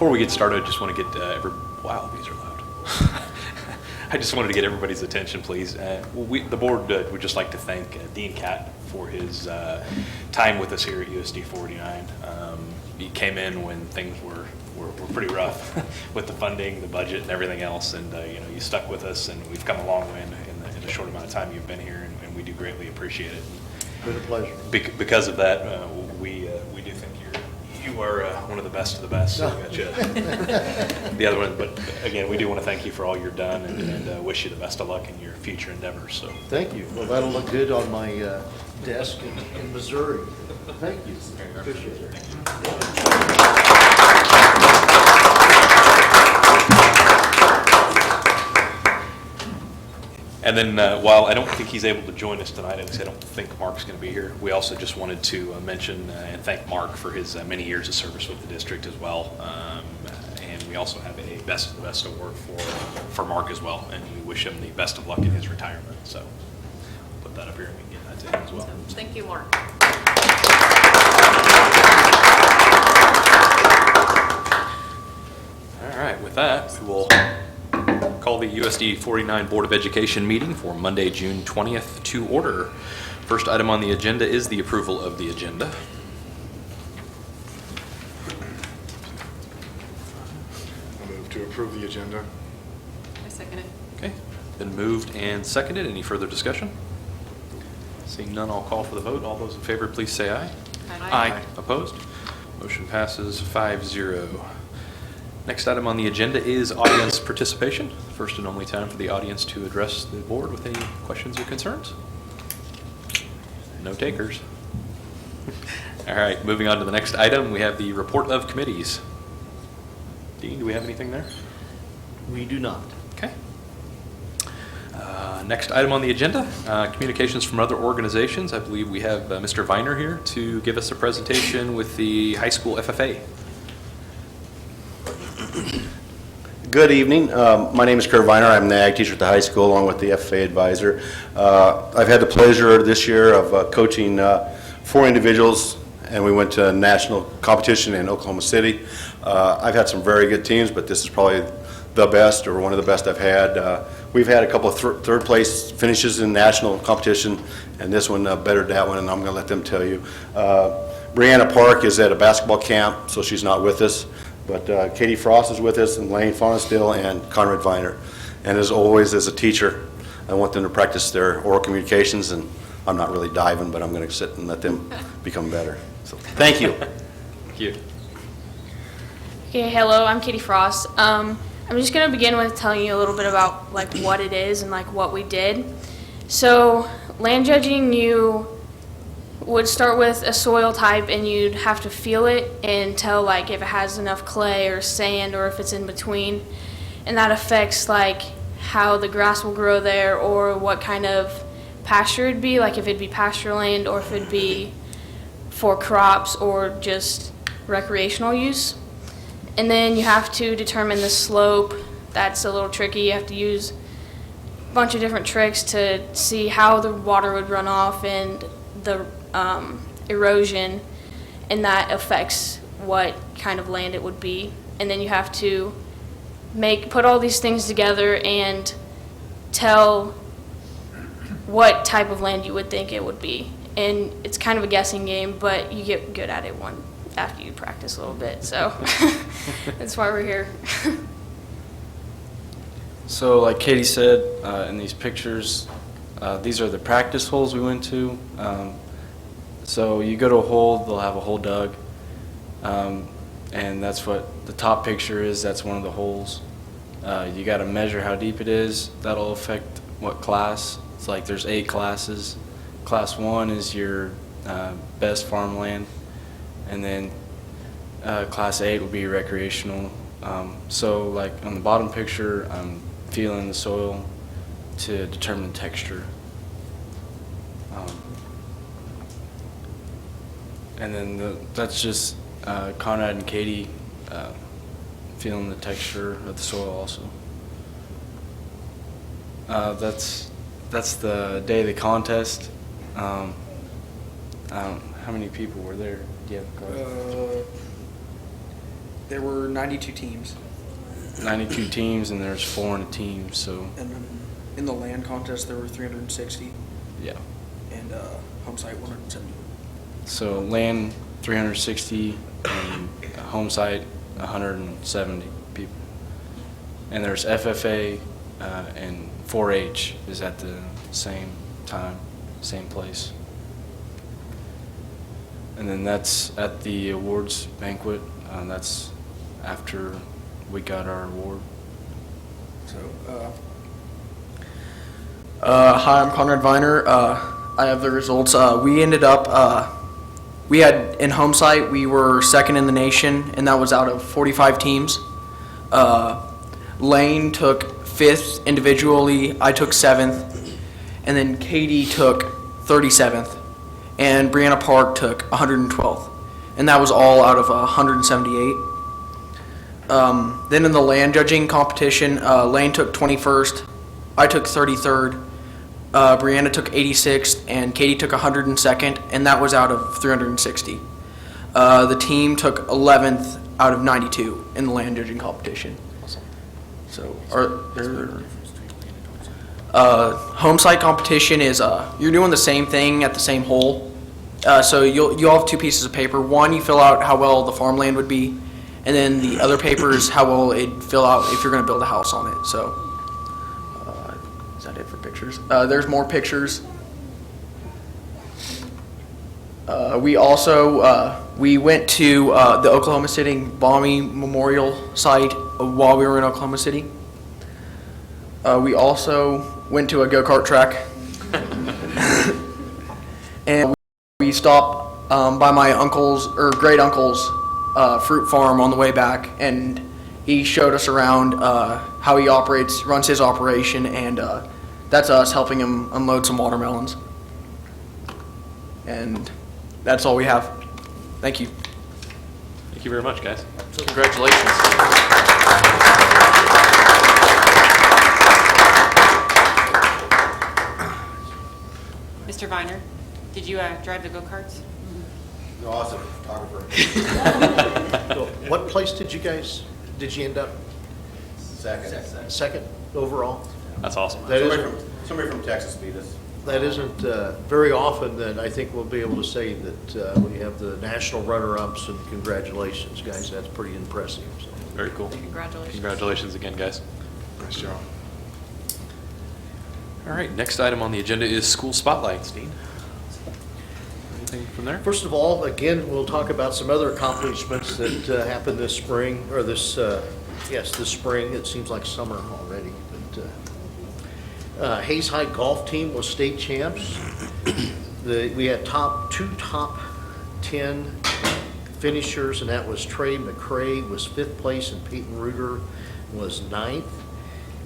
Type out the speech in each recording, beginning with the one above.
before we get started, I just want to get wow, these are loud. I just wanted to get everybody's attention, please. The board would just like to thank Dean Catt for his time with us here at USD 49. He came in when things were pretty rough with the funding, the budget, and everything else, and you stuck with us, and we've come a long way in the short amount of time you've been here, and we do greatly appreciate it. Been a pleasure. Because of that, we do think you are one of the best of the best. So we got you the other one, but again, we do want to thank you for all you've done, and wish you the best of luck in your future endeavors. So thank you. Well, that'll look good on my desk in Missouri. Thank you. Appreciate it. And then while I don't think he's able to join us tonight, at least I don't think Mark's going to be here, we also just wanted to mention and thank Mark for his many years of service with the district as well. And we also have a Best of the Best award for Mark as well, and we wish him the best of luck in his retirement. So I'll put that up here and we can get that to him as well. Thank you, Mark. All right, with that, we will call the USD 49 Board of Education meeting for Monday, June 20th to order. First item on the agenda is the approval of the agenda. I move to approve the agenda. I second it. Okay, been moved and seconded. Any further discussion? Seeing none, I'll call for the vote. All those in favor, please say aye. Aye. Opposed? Motion passes 5-0. Next item on the agenda is audience participation. First and only time for the audience to address the board with any questions or concerns. No takers. All right, moving on to the next item, we have the report of committees. Dean, do we have anything there? We do not. Okay. Next item on the agenda, communications from other organizations. I believe we have Mr. Viner here to give us a presentation with the high school FFA. Good evening. My name is Kurt Viner. I'm the ag teacher at the high school along with the FFA advisor. I've had the pleasure this year of coaching 4 individuals, and we went to a national competition in Oklahoma City. I've had some very good teams, but this is probably the best, or one of the best I've had. We've had a couple of third place finishes in national competition, and this one bettered that one, and I'm going to let them tell you. Brianna Park is at a basketball camp, so she's not with us. But Katie Frost is with us, and Lane Fonestill, and Conrad Viner. And as always, as a teacher, I want them to practice their oral communications, and I'm not really diving, but I'm going to sit and let them become better. So thank you. Thank you. Okay, hello, I'm Katie Frost. I'm just going to begin with telling you a little bit about like what it is and like what we did. So land judging, you would start with a soil type, and you'd have to feel it and tell like if it has enough clay or sand or if it's in between, and that affects like how the grass will grow there or what kind of pasture it'd be, like if it'd be pasture land or if it'd be for crops or just recreational use. And then you have to determine the slope. That's a little tricky. You have to use a bunch of different tricks to see how the water would run off and the erosion, and that affects what kind of land it would be. And then you have to put all these things together and tell what type of land you would think it would be. And it's kind of a guessing game, but you get good at it after you practice a little bit. So that's why we're here. So like Katie said, in these pictures, these are the practice holes we went to. So you go to a hole, they'll have a hole dug, and that's what the top picture is. That's one of the holes. You got to measure how deep it is. That'll affect what class. It's like there's 8 classes. Class 1 is your best farmland, and then class 8 will be recreational. So like on the bottom picture, I'm feeling the soil to determine the texture. And then that's just Conrad and Katie feeling the texture of the soil also. That's the day of the contest. How many people were there? Do you have a card? There were 92 teams, 92 teams, and there's 4 in a team, so, and then in the land contest there were 360, yeah. and home site 170. So land 360 and home site 170 people. And there's FFA and 4-H is at the same time, same place. And then that's at the awards banquet. That's after we got our award. So, hi, I'm Conrad Viner. I have the results. We ended up, we had in home site, we were second in the nation, and that was out of 45 teams. Lane took 5th individually, I took 7th, and then Katie took 37th, and Brianna Park took 112th, and that was all out of 178. Then in the land judging competition, Lane took 21st, I took 33rd, Brianna took 86th, and Katie took 102nd, and that was out of 360. The team took 11th out of 92 in the land judging competition. So, home site competition is you're doing the same thing at the same hole. So you'll have 2 pieces of paper. One, you fill out how well the farmland would be, and then the other paper is how well it'd fill out if you're going to build a house on it. So, is that it for pictures? There's more pictures. We also we went to the Oklahoma City bombing memorial site while we were in Oklahoma City. We also went to a go-kart track, and we stopped by my uncle's or great uncle's fruit farm on the way back, and he showed us around how he runs his operation, and that's us helping him unload some watermelons. And that's all we have. Thank you. Thank you very much, guys. Congratulations. Mr. Viner, did you drive the go-karts? No, I was a photographer. What place did you end up? Second. Second overall? That's awesome. That isn't, Somebody from Texas beat us. that isn't very often that I think we'll be able to say that we have the national runner-ups, and congratulations, guys. That's pretty impressive. So. Very cool. Congratulations. Congratulations again, guys. Nice job. All right, next item on the agenda is school spotlights. Dean, anything from there? First of all, again, we'll talk about some other accomplishments that happened this spring, or this spring. It seems like summer already. But Hayes High golf team was state champs. We had two top 10 finishers, and that was Trey McCrae was 5th place, and Peyton Ruger was 9th.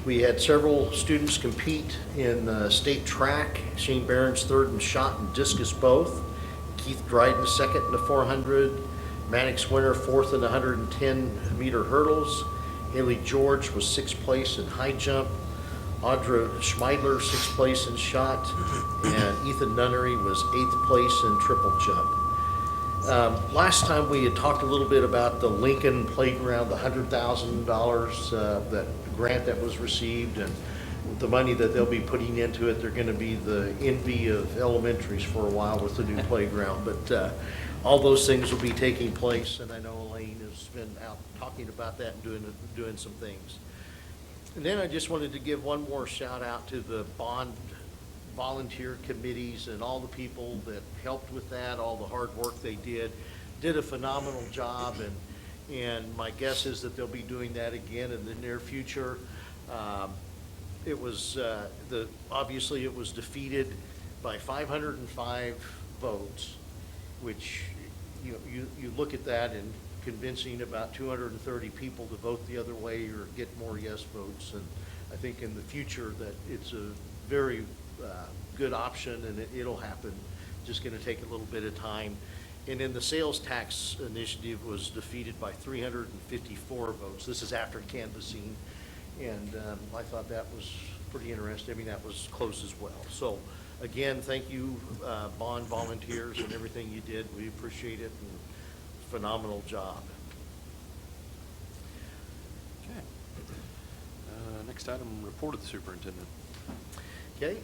We had several students compete in state track. Shane Barron's 3rd in shot and discus both. Keith Dryden 2nd in the 400. Maddox Winter 4th in the 110-meter hurdles. Haley George was 6th place in high jump. Audra Schmeidler 6th place in shot. And Ethan Nunnery was 8th place in triple jump. Last time we had talked a little bit about the Lincoln Playground, the $100,000 that grant that was received, and the money that they'll be putting into it. They're going to be the envy of elementaries for a while with the new playground. But all those things will be taking place, and I know Elaine has been out talking about that and doing some things. And then I just wanted to give one more shout out to the bond volunteer committees and all the people that helped with that, all the hard work they did a phenomenal job, and my guess is that they'll be doing that again in the near future. It was obviously it was defeated by 505 votes, which you look at that and convincing about 230 people to vote the other way or get more yes votes, and I think in the future that it's a very good option, and it'll happen. Just going to take a little bit of time. And then the sales tax initiative was defeated by 354 votes. This is after canvassing, and I thought that was pretty interesting. I mean, that was close as well. So again, thank you, bond volunteers, and everything you did. We appreciate it, and phenomenal job. Next item, report of the superintendent. Okay.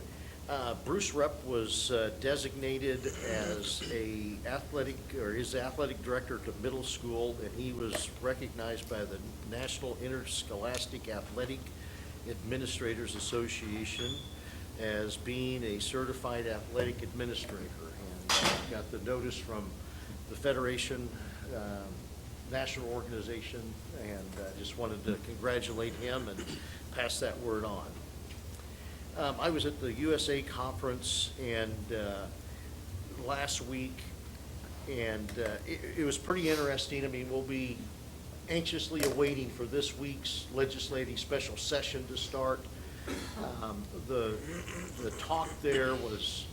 Bruce Rupp was designated as his athletic director at the middle school, and he was recognized by the National Interscholastic Athletic Administrators Association as being a certified athletic administrator. And got the notice from the Federation, national organization, and just wanted to congratulate him and pass that word on. I was at the USA conference and last week, and it was pretty interesting. I mean, we'll be anxiously awaiting for this week's legislative special session to start. The talk there was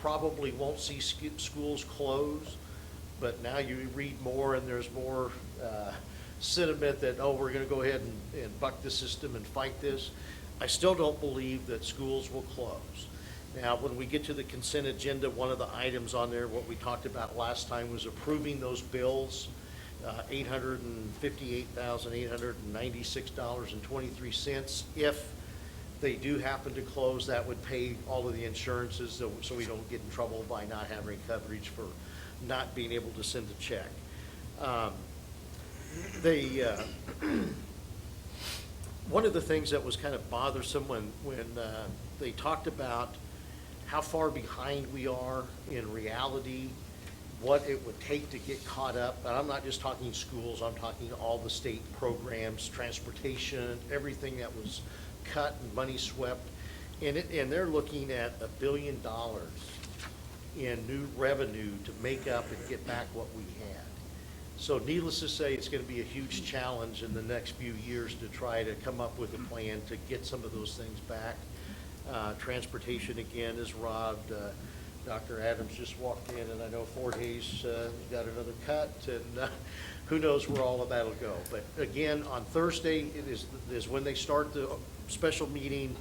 probably won't see schools close, but now you read more and there's more sentiment that, oh, we're going to go ahead and buck the system and fight this. I still don't believe that schools will close. Now, when we get to the consent agenda, one of the items on there, what we talked about last time, was approving those bills, $858,896.23. If they do happen to close, that would pay all of the insurances, so we don't get in trouble by not having coverage for not being able to send a check. One of the things that was kind of bothersome when they talked about how far behind we are in reality, what it would take to get caught up, and I'm not just talking schools, I'm talking all the state programs, transportation, everything that was cut and money swept, and they're looking at $1 billion in new revenue to make up and get back what we had. So needless to say, it's going to be a huge challenge in the next few years to try to come up with a plan to get some of those things back. Transportation, again, is robbed. Dr. Adams just walked in, and I know Fort Hayes got another cut, and who knows where all of that will go. But again, on Thursday is when they start the special meeting,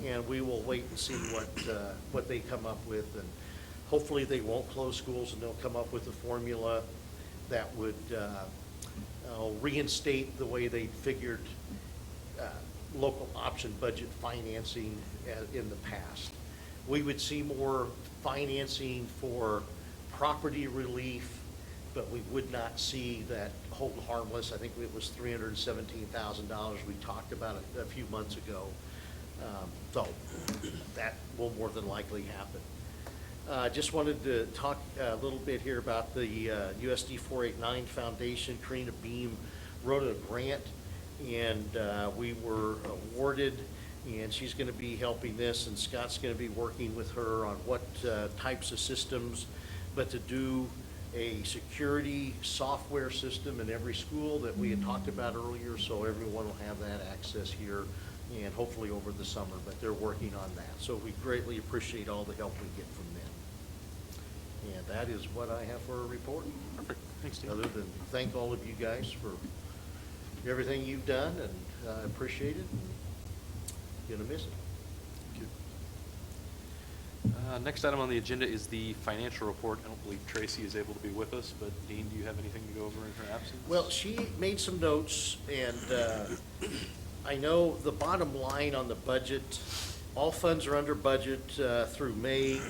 and we will wait and see what they come up with. And hopefully they won't close schools, and they'll come up with a formula that would reinstate the way they figured local option budget financing in the past. We would see more financing for property relief, but we would not see that hold harmless. I think it was $317,000 we talked about a few months ago. So that will more than likely happen. Just wanted to talk a little bit here about the USD 489 Foundation. Karina Beam wrote a grant, and we were awarded, and she's going to be helping this, and Scott's going to be working with her on what types of systems, but to do a security software system in every school that we had talked about earlier, so everyone will have that access here and hopefully over the summer, but they're working on that. So we greatly appreciate all the help we get from them. And that is what I have for a report. Perfect. Thanks, Steve. Other than thank all of you guys for everything you've done, and I appreciate it. Gonna miss it. Thank you. Next item on the agenda is the financial report. I don't believe Tracy is able to be with us, but Dean, do you have anything to go over in her absence? Well, she made some notes, and I know the bottom line on the budget, all funds are under budget through May,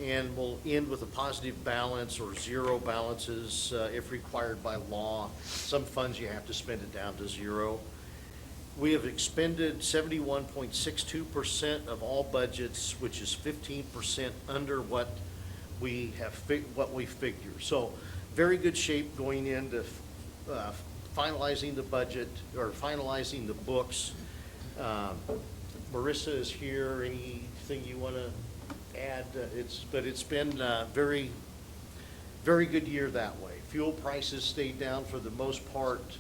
and will end with a positive balance or zero balances if required by law. Some funds you have to spend it down to zero. We have expended 71.62% of all budgets, which is 15% under what we figure. So very good shape going into finalizing the budget or finalizing the books. Marissa is here. Anything you want to add? It's been a very, very good year that way. Fuel prices stayed down for the most part.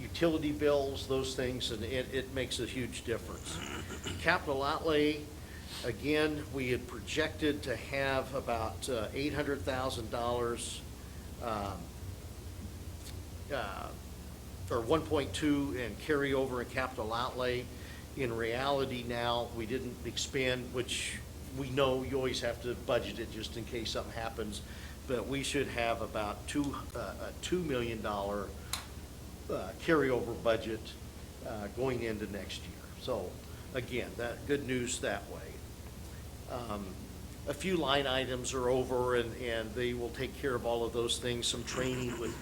Utility bills, those things, and it makes a huge difference. Capital outlay, again, we had projected to have about $800,000 or 1.2 and carry over in capital outlay. In reality now, we didn't expend, which we know you always have to budget it just in case something happens, but we should have about $2 million carryover budget going into next year. So, again, that, good news that way. A few line items are over, and they will take care of all of those things. Some training with,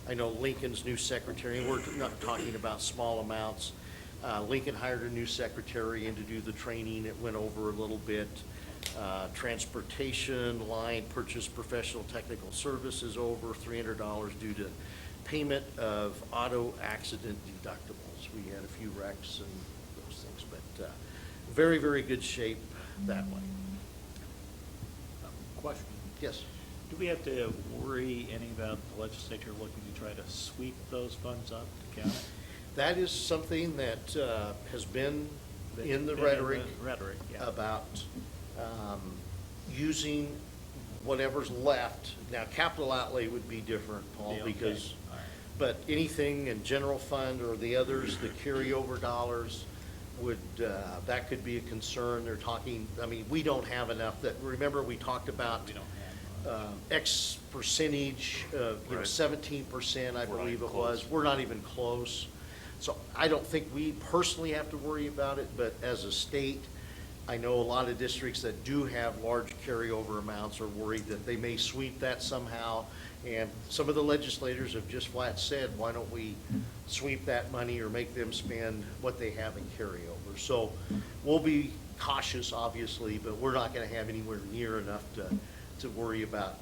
I know Lincoln's new secretary, and we're not talking about small amounts. Lincoln hired a new secretary in to do the training. It went over a little bit. Transportation line purchase professional technical services over $300 due to payment of auto accident deductibles. We had a few wrecks and those things, but very, very good shape that way. Question. Yes. Do we have to worry any about the legislature looking to try to sweep those funds up to count it? That is something that has been in the Been rhetoric Rhetoric, yeah. about using whatever's left. Now, capital outlay would be different, Paul, Yeah, okay. because, All right. but anything in general fund or the others, the carryover dollars would, that could be a concern. They're talking, I mean, we don't have enough that, remember we talked about We don't have. X percentage, 17%, I We're not believe even it was. close. We're not even close. So I don't think we personally have to worry about it, but as a state, I know a lot of districts that do have large carryover amounts are worried that they may sweep that somehow. And some of the legislators have just flat said, why don't we sweep that money or make them spend what they have in carryover? So we'll be cautious, obviously, but we're not going to have anywhere near enough to worry about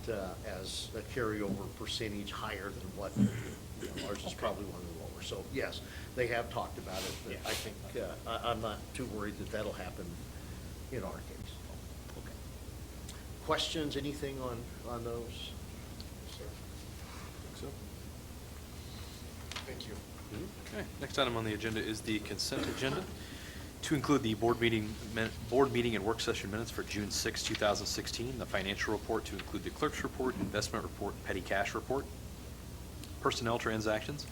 as a carryover percentage higher than what, you know, ours is probably one of the lower. So yes, they have talked about it, but I think, I'm not too worried that that'll happen in our case. Okay. Questions, anything on those? Sir? Think so? Thank you. Okay, next item on the agenda is the consent agenda. To include the board meeting and work session minutes for June 6, 2016, the financial report to include the clerk's report, investment report, petty cash report, personnel transactions,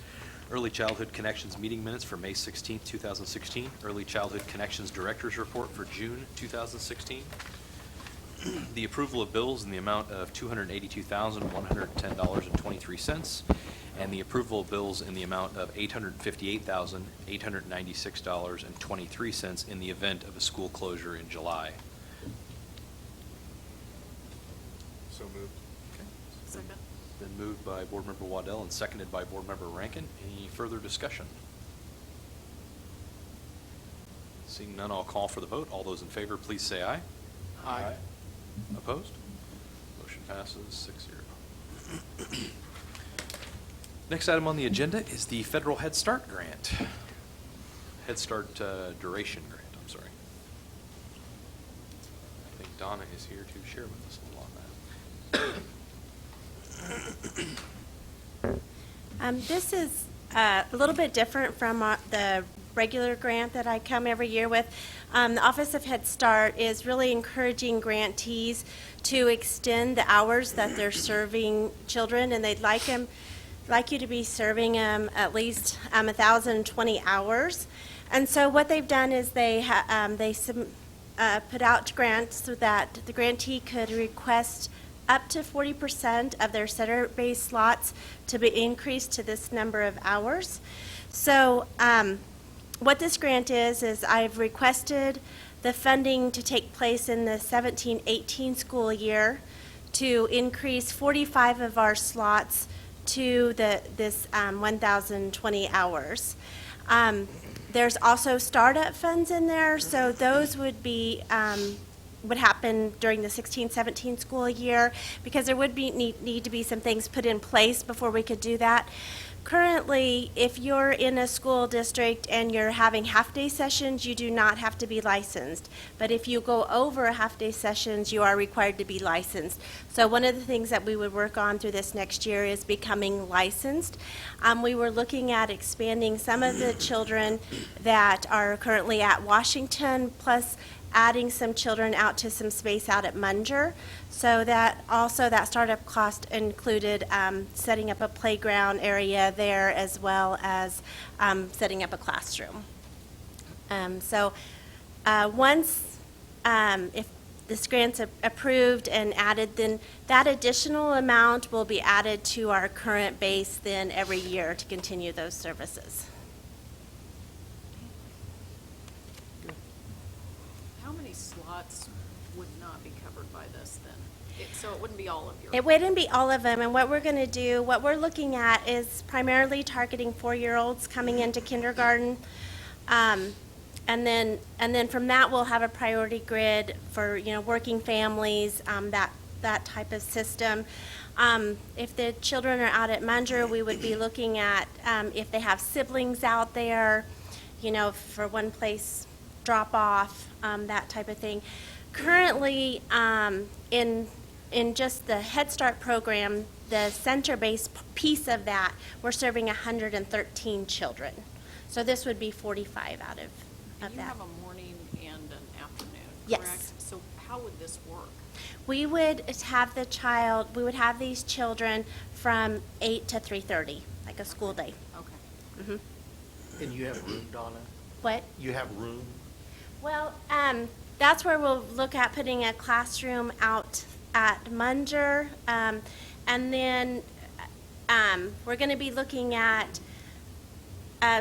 early childhood connections meeting minutes for May 16, 2016, early childhood connections director's report for June 2016, the approval of bills in the amount of $282,110.23, and the approval of bills in the amount of $858,896.23 in the event of a school closure in July. So moved. Second. Been moved by Board Member Waddell and seconded by Board Member Rankin. Any further discussion? Seeing none, I'll call for the vote. All those in favor, please say aye. Aye. Opposed? Motion passes 6-0. Next item on the agenda is the Federal Head Start Grant. Head Start Duration Grant, I'm sorry. I think Donna is here to share with us a little on that. This is a little bit different from the regular grant that I come every year with. The Office of Head Start is really encouraging grantees to extend the hours that they're serving children, and they'd like you to be serving them at least 1,020 hours. And so what they've done is they put out grants so that the grantee could request up to 40% of their center-based slots to be increased to this number of hours. So what this grant is I've requested the funding to take place in the 17-18 school year to increase 45 of our slots to this 1,020 hours. There's also startup funds in there, so those would be would happen during the 16-17 school year, because there would be need to be some things put in place before we could do that. Currently, if you're in a school district and you're having half-day sessions, you do not have to be licensed. But if you go over half-day sessions, you are required to be licensed. So one of the things that we would work on through this next year is becoming licensed. We were looking at expanding some of the children that are currently at Washington, plus adding some children out to some space out at Munger. So that also, that startup cost included setting up a playground area there, as well as setting up a classroom. Once, if this grant's approved and added, then that additional amount will be added to our current base then every year to continue those services. many slots would not be covered by this then? So it wouldn't be all of your? It wouldn't be all of them, and what we're going to do, what we're looking at is primarily targeting 4-year-olds coming into kindergarten. And then from that, we'll have a priority grid for, you know, working families, that type of system. If the children are out at Munger, we would be looking at if they have siblings out there, you know, for one place drop off, that type of thing. Currently, in just the Head Start program, the center-based piece of that, we're serving 113 children. So this would be 45 out of And you that. have a morning and an afternoon, Yes. correct? So how would this work? We would have these children from 8 to 3:30, like a school day. Okay. And you have room, Donna? What? You have room? Well, that's where we'll look at putting a classroom out at Munger. And then we're going to be looking at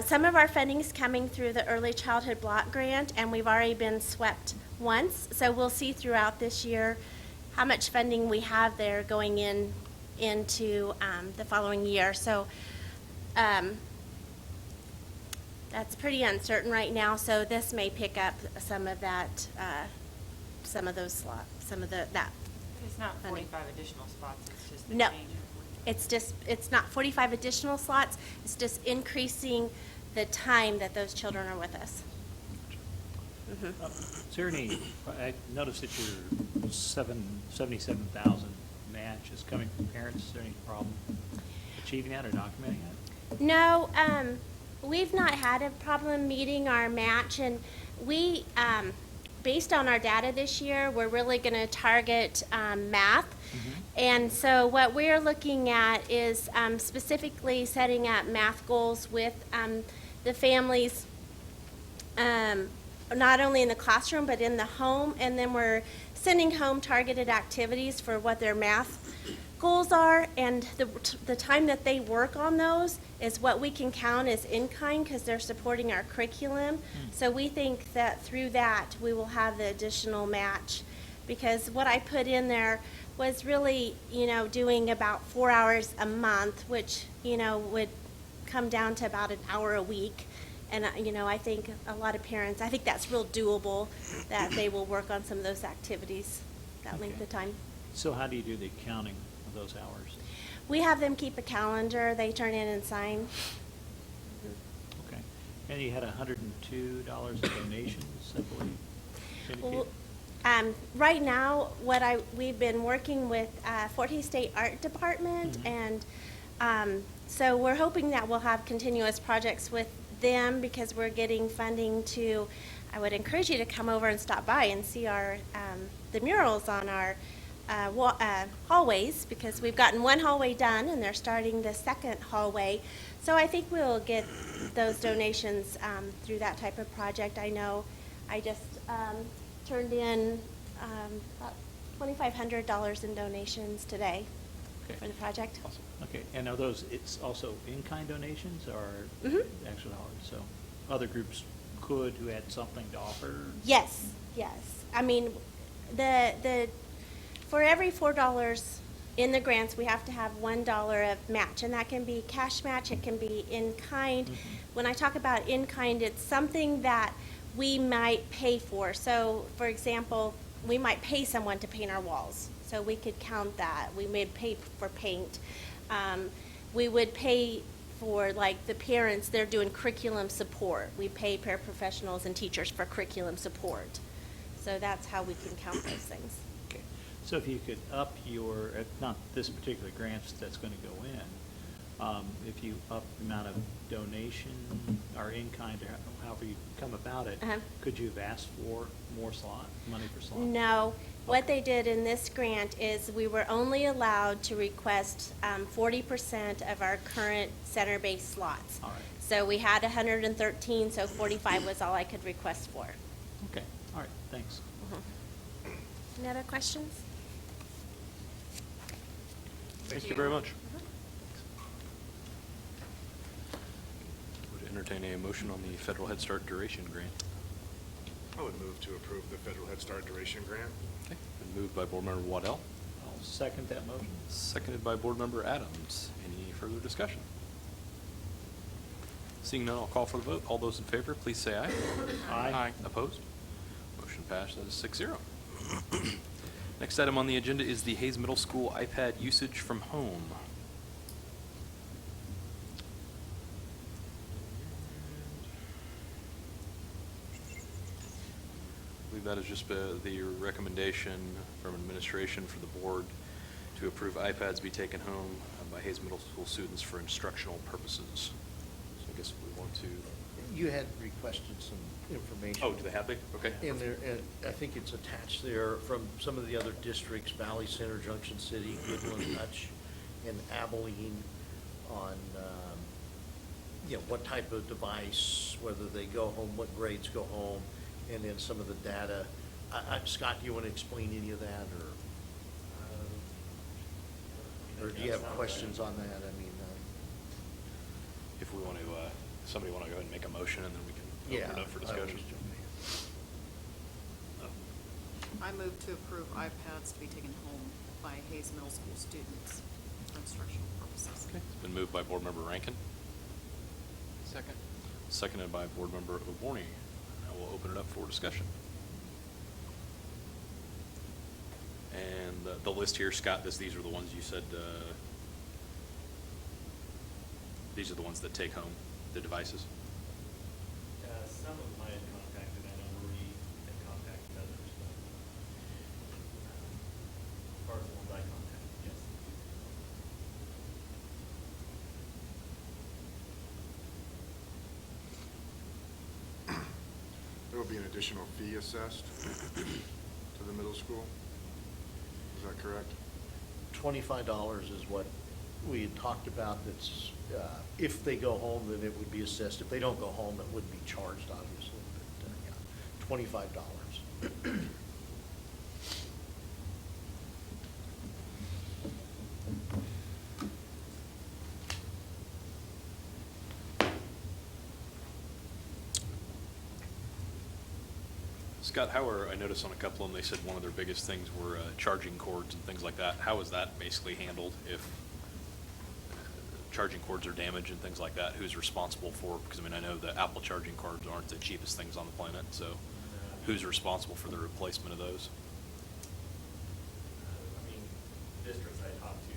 some of our funding's coming through the Early Childhood Block Grant, and we've already been swept once. So we'll see throughout this year how much funding we have there going into the following year. So that's pretty uncertain right now, so this may pick up some of that, some of those slots, that. It's not Funding. 45 additional spots, it's just the No. change of. It's not 45 additional slots, it's just increasing the time that those children are with us. Is there any, I noticed that your 77,000 match is coming from parents. Is there any problem achieving that or documenting it? No, we've not had a problem meeting our match, and we, based on our data this year, we're really going to target math. And so what we're looking at is specifically setting up math goals with the families, not only in the classroom but in the home, and then we're sending home targeted activities for what their math goals are, and the time that they work on those is what we can count as in-kind because they're supporting our curriculum. So we think that through that we will have the additional match, because what I put in there was really, you know, doing about 4 hours a month, which, you know, would come down to about an hour a week. And, you know, I think a lot of parents, I think that's real doable, that they will work on some of those activities, that length Okay. of time. So how do you do the accounting of those hours? We have them keep a calendar, they turn in and sign. Okay. And you had $102 in donations, I believe, Well, indicated? right now, we've been working with Fort Hays State Art Department, and so we're hoping that we'll have continuous projects with them because we're getting funding to. I would encourage you to come over and stop by and see our the murals on our hallways, because we've gotten one hallway done and they're starting the second hallway. So I think we'll get those donations through that type of project. I know I just turned in about $2,500 in donations today for the project. Awesome. Okay, and are those, it's also in-kind donations or actual dollars? So other groups could, who had something to offer? Yes, yes. I mean, for every $4 in the grants, we have to have $1 of match, and that can be cash match, it can be in kind. When I talk about in kind, it's something that we might pay for. So, for example, we might pay someone to paint our walls, so we could count that. We may pay for paint. We would pay for, like, the parents, they're doing curriculum support. We pay paraprofessionals and teachers for curriculum support. So that's how we can count those things. Okay, so if you could up your, not this particular grants that's going to go in, if you up the amount of donation or in-kind, or however you come about it, could you have asked for more money for slots? No. What they did in this grant is we were only allowed to request 40% of our current center-based slots. All right. So we had 113, so 45 was all I could request for. Okay, all right, thanks. Any other questions? Thank you very much. Would entertain a motion on the Federal Head Start Duration Grant. I would would move to approve the Federal Head Start Duration Grant. Okay, been moved by Board Member Waddell, I'll second that motion. seconded by Board Member Adams. Any further discussion? Seeing none, I'll call for the vote. All those in favor, please say aye. Aye. Opposed? Motion passes 6-0. Next item on the agenda is the Hayes Middle School iPad usage from home. I believe that is just the recommendation from administration for the board to approve iPads be taken home by Hayes Middle School students for instructional purposes. So I guess we want to, You had requested some information. oh, do they have they? Okay. And there, and I think it's attached there from some of the other districts, Valley Center, Junction City, Goodland, Hutch, and Abilene, on, what type of device, whether they go home, what grades go home, and then some of the data. Scott, do you want to explain any of that, or do you have questions on that? I mean, If we want to, somebody want to go ahead and make a motion, and then we can yeah. open it up for I always discussion. jump in. I move to approve iPads to be taken home by Hayes Middle School students for instructional purposes. Okay, it's been moved by Board Member Rankin, Second. seconded by Board Member O'Borney. I will open it up for discussion. And the list here, Scott, these are the ones you said, these are the ones that take home the devices? Some of them I had contacted, I know Marie had contacted others, but as far as the ones I contacted, yes. There will be an additional fee assessed to the middle school. Is that correct? $25 is what we had talked about. That's, if they go home, then it would be assessed. If they don't go home, it wouldn't be charged, obviously, but, yeah, $25. Scott, I noticed on a couple of them, they said one of their biggest things were charging cords and things like that. How is that basically handled if charging cords are damaged and things like that? Who's responsible for, because I mean, I know the Apple charging cords aren't the cheapest things on the planet, so who's responsible for the replacement of those? I mean, districts I talked to,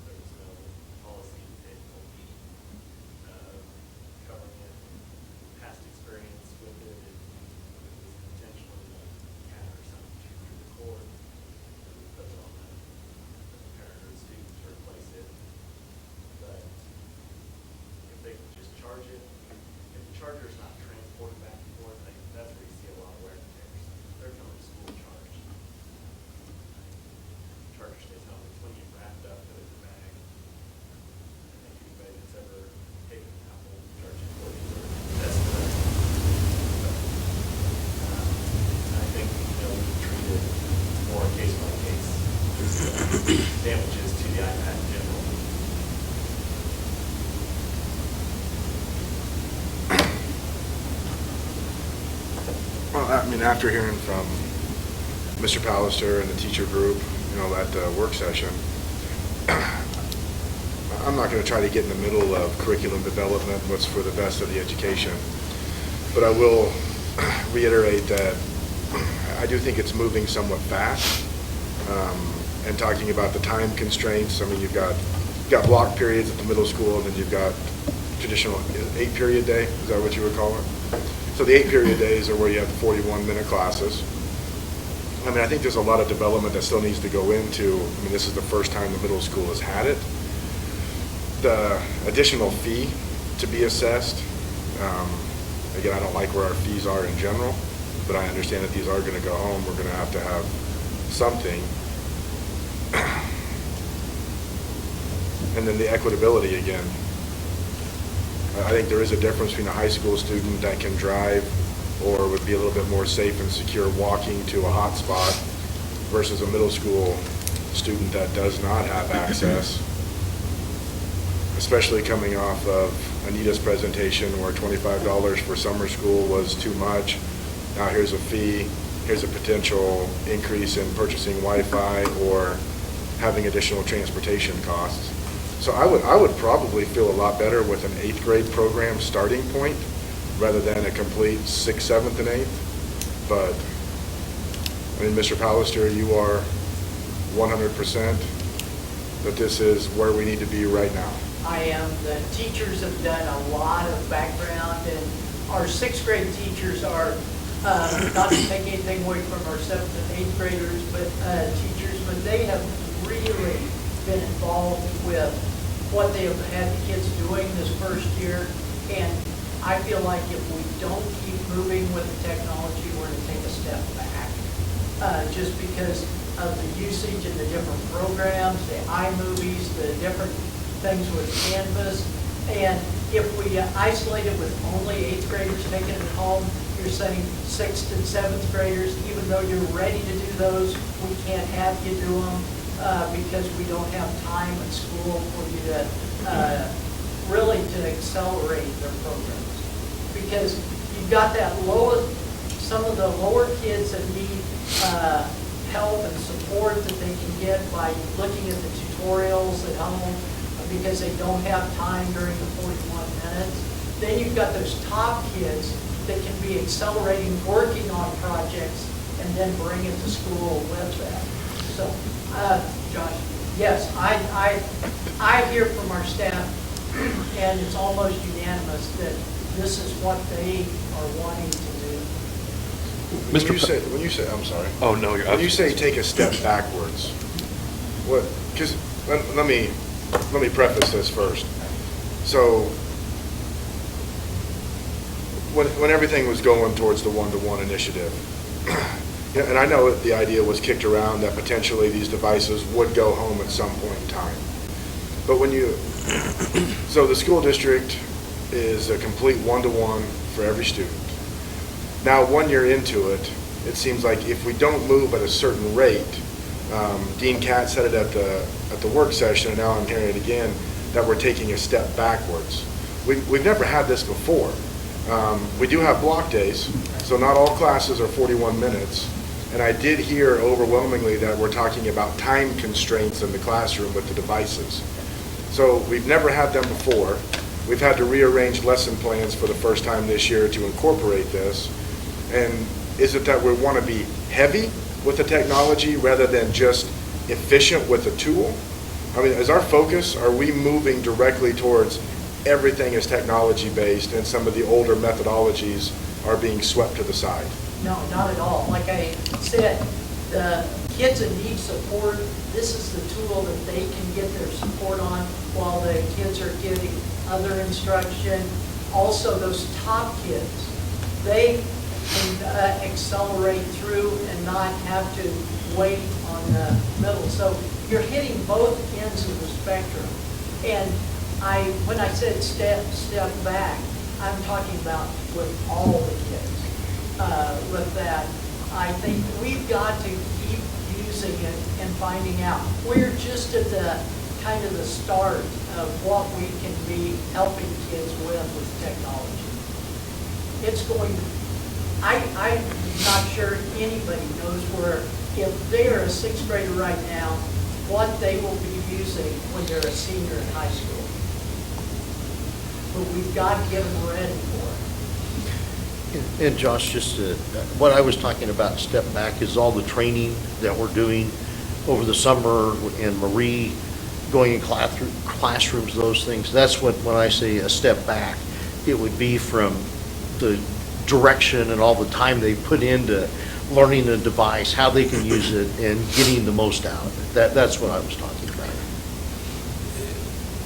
there was no policy that will be covering it. Past experience with it, it was intentionally a cat or something shoot through the cord, and we put it on the parent or the student to replace it. But if they could just charge it, if the charger's not transported back and forth, that's where you see a lot of wear and tears. They're coming to school charged. Charger stays home. It's when you wrapped up, put it in the bag. I think anybody that's ever taken an Apple charging cord, that's the best. I think, we can treat it more case by case. Damages to the iPad in general. Well, I mean, after hearing from Mr. Pallister and the teacher group, at work session, I'm not going to try to get in the middle of curriculum development, what's for the best of the education. But I will reiterate that I do think it's moving somewhat fast. And talking about the time constraints, I mean, you've got block periods at the middle school, and then you've got traditional 8-period day. Is that what you would call it? So the 8-period days are where you have 41-minute classes. I mean, I think there's a lot of development that still needs to go into. I mean, this is the first time the middle school has had it. The additional fee to be assessed, again, I don't like where our fees are in general, but I understand that these are going to go home. We're going to have something. And then the equitability again. I think there is a difference between a high school student that can drive or would be a little bit more safe and secure walking to a hot spot versus a middle school student that does not have access, especially coming off of Anita's presentation where $25 for summer school was too much. now here's a fee, here's a potential increase in purchasing Wi-Fi or having additional transportation costs. So I would probably feel a lot better with an 8th grade program starting point rather than a complete 6th, 7th, and 8th. But, I mean, Mr. Pallister, you are 100% that this is where we need to be right now. I am. The teachers have done a lot of background, and our 6th grade teachers are, not to take anything away from our 7th and 8th graders, but teachers, but they have really been involved with what they have had the kids doing this first year. And I feel like if we don't keep moving with the technology, we're going to take a step back. Just because of the usage and the different programs, the iMovies, the different things with Canvas. And if we isolate it with only 8th graders taking it home, you're saying 6th and 7th graders, even though you're ready to do those, we can't have you do them because we don't have time at school for you to really to accelerate their programs. Because you've got that some of the lower kids that need help and support that they can get by looking at the tutorials at home because they don't have time during the 41 minutes. Then you've got those top kids that can be accelerating, working on projects, and then bring it to school with that. So, Josh, yes, I hear from our staff, and it's almost unanimous that this is what they are wanting to do. When you say, I'm sorry. Oh, no, you're. When you say take a step backwards, what? Because let me preface this first. So when everything was going towards the one-to-one initiative, and I know the idea was kicked around that potentially these devices would go home at some point in time. But so the school district is a complete one-to-one for every student. Now, 1 year into it, it seems like if we don't move at a certain rate, Dean Katz said it at the work session, and now I'm hearing it again, that we're taking a step backwards. We've never had this before. We do have block days, so not all classes are 41 minutes. And I did hear overwhelmingly that we're talking about time constraints in the classroom with the devices. So we've never had them before. We've had to rearrange lesson plans for the first time this year to incorporate this. And is it that we want to be heavy with the technology rather than just efficient with the tool? I mean, is our focus, are we moving directly towards everything is technology-based and some of the older methodologies are being swept to the side? No, not at all. Like I said, the kids that need support, this is the tool that they can get their support on while the kids are getting other instruction. Also, those top kids, they can accelerate through and not have to wait on the middle. So you're hitting both ends of the spectrum. And when I said step back, I'm talking about with all the kids. With that, I think we've got to keep using it and finding out. We're just at the kind of the start of what we can be helping kids with technology. It's going to, I'm not sure anybody knows where, if they're a 6th grader right now, what they will be using when they're a senior in high school. But we've got to get them ready for it. And Josh, just what I was talking about, step back, is all the training that we're doing over the summer, and Marie going in classrooms, those things. That's when I say a step back, it would be from the direction and all the time they put into learning the device, how they can use it, and getting the most out of it. That's what I was talking about.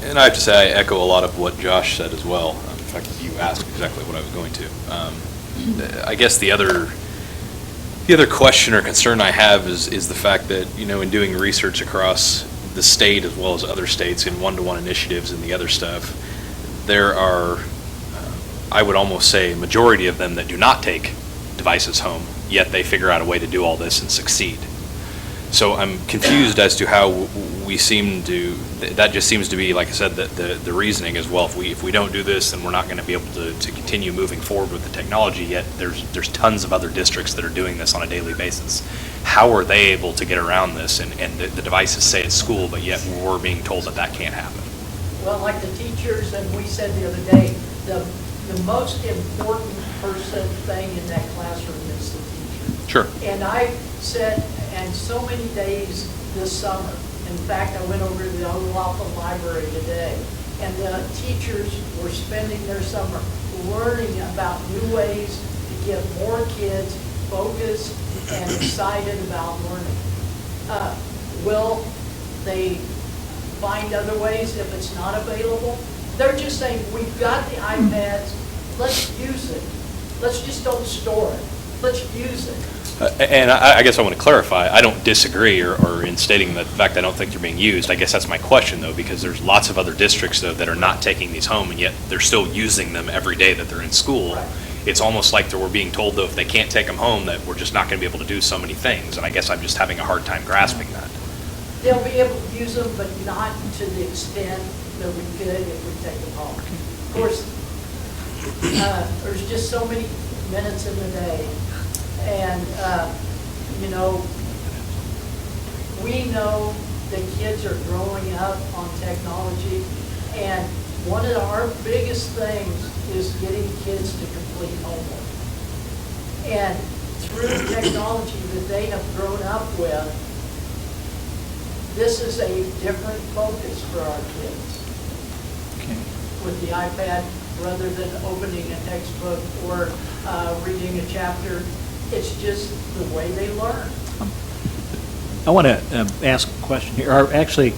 And I have to say, I echo a lot of what Josh said as well. In fact, you asked exactly what I was going to. I guess the other question or concern I have is the fact that, in doing research across the state as well as other states in one-to-one initiatives and the other stuff, there are, I would almost say, a majority of them that do not take devices home, yet they figure out a way to do all this and succeed. So I'm confused as to how we seem to, that just seems to be, like I said, the reasoning is, well, if we don't do this, then we're not going to be able to continue moving forward with the technology, yet there's tons of other districts that are doing this on a daily basis. How are they able to get around this, and the devices say it's school, but yet we're being told that can't happen? Well, like the teachers, and we said the other day, the most important thing in that classroom is the teacher. Sure. And I said, and so many days this summer, in fact, I went over to the Oglala Library today, and the teachers were spending their summer learning about new ways to get more kids focused and excited about learning. Will they find other ways if it's not available? They're just saying, we've got the iPads, let's use it. Let's just don't store it. Let's use it. And I guess I want to clarify, I don't disagree or in stating the fact I don't think they're being used. I guess that's my question, though, because there's lots of other districts, though, that are not taking these home, and yet they're still using them every day that they're in school. Right. It's almost like we're being told, though, if they can't take them home, that we're just not going to be able to do so many things, and I guess I'm just having a hard time grasping that. They'll be able to use them, but not to the extent that we could if we take them home. Of course, there's just so many minutes in the day. And, we know that kids are growing up on technology. And one of our biggest things is getting kids to complete homework. And through the technology that they have grown up with, this is a different focus for our kids. Okay. With the iPad, rather than opening a textbook or reading a chapter, it's just the way they learn. I want to ask a question here, or actually,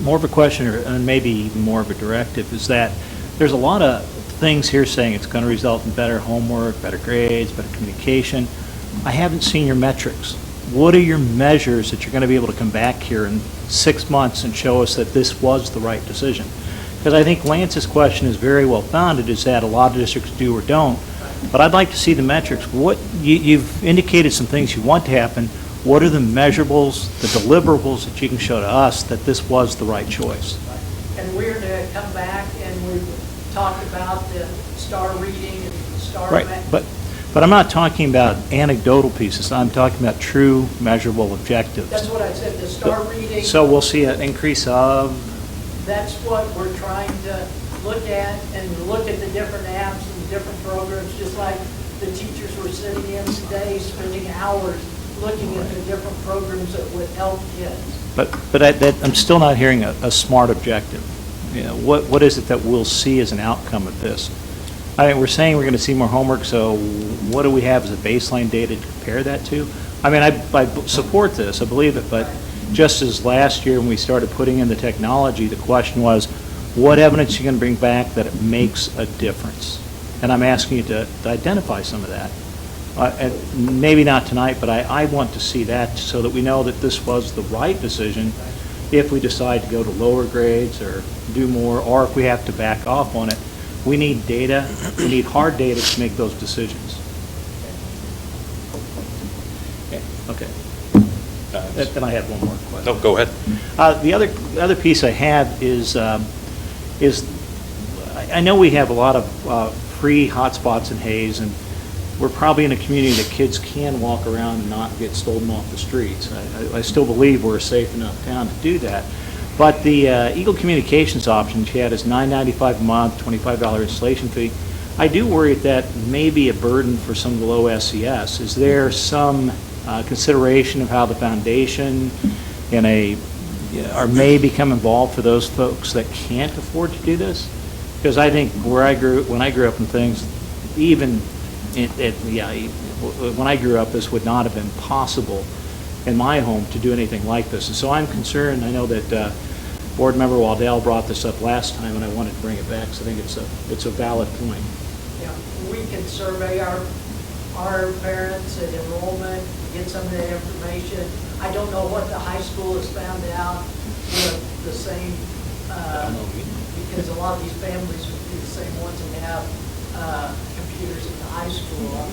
more of a question, and maybe even more of a directive, is that there's a lot of things here saying it's going to result in better homework, better grades, better communication. I haven't seen your metrics. What are your measures that you're going to be able to come back here in 6 months and show us that this was the right decision? Because I think Lance's question is very well founded, is that a lot of districts do or don't. But I'd like to see the metrics. What you've indicated some things you want to happen. What are the measurables, the deliverables that you can show to us that this was the right choice? And we're to come back and we've talked about the star reading and star Right, but I'm not talking about anecdotal pieces. I'm talking about true measurable objectives. That's what I said, the star reading. So we'll see an increase of? That's what we're trying to look at, and look at the different apps and different programs, just like the teachers were sitting in today, spending hours looking at the different programs that would help kids. But I'm still not hearing a smart objective. You know, what is it that we'll see as an outcome of this? I mean, we're saying we're going to see more homework, so what do we have as a baseline data to compare that to? I mean, I support this, I believe it, but just as last year when we started putting in the technology, the question was, what evidence are you going to bring back that it makes a difference? And I'm asking you to identify some of that. And maybe not tonight, but I want to see that so that we know that this was the right decision if we decide to go to lower grades or do more, or if we have to back off on it. We need data, we need hard data to make those decisions. Okay. And I have one more question. No, go ahead. The other piece I have is I know we have a lot of free hotspots in Hayes, and we're probably in a community that kids can walk around and not get stolen off the streets. I still believe we're a safe enough town to do that. But the Eagle Communications option she had is $9.95 a month, $25 installation fee. I do worry that may be a burden for some of the low SES. Is there some consideration of how the foundation or may become involved for those folks that can't afford to do this? Because I think when I grew up in things, even when I grew up, this would not have been possible in my home to do anything like this. And so I'm concerned. I know that Board Member Waddell brought this up last time, and I wanted to bring it back, because I think it's a valid point. Yeah, we can survey our parents at enrollment, get some of the information. I don't know what the high school has found out with the same, because a lot of these families would be the same ones that have computers in the high school.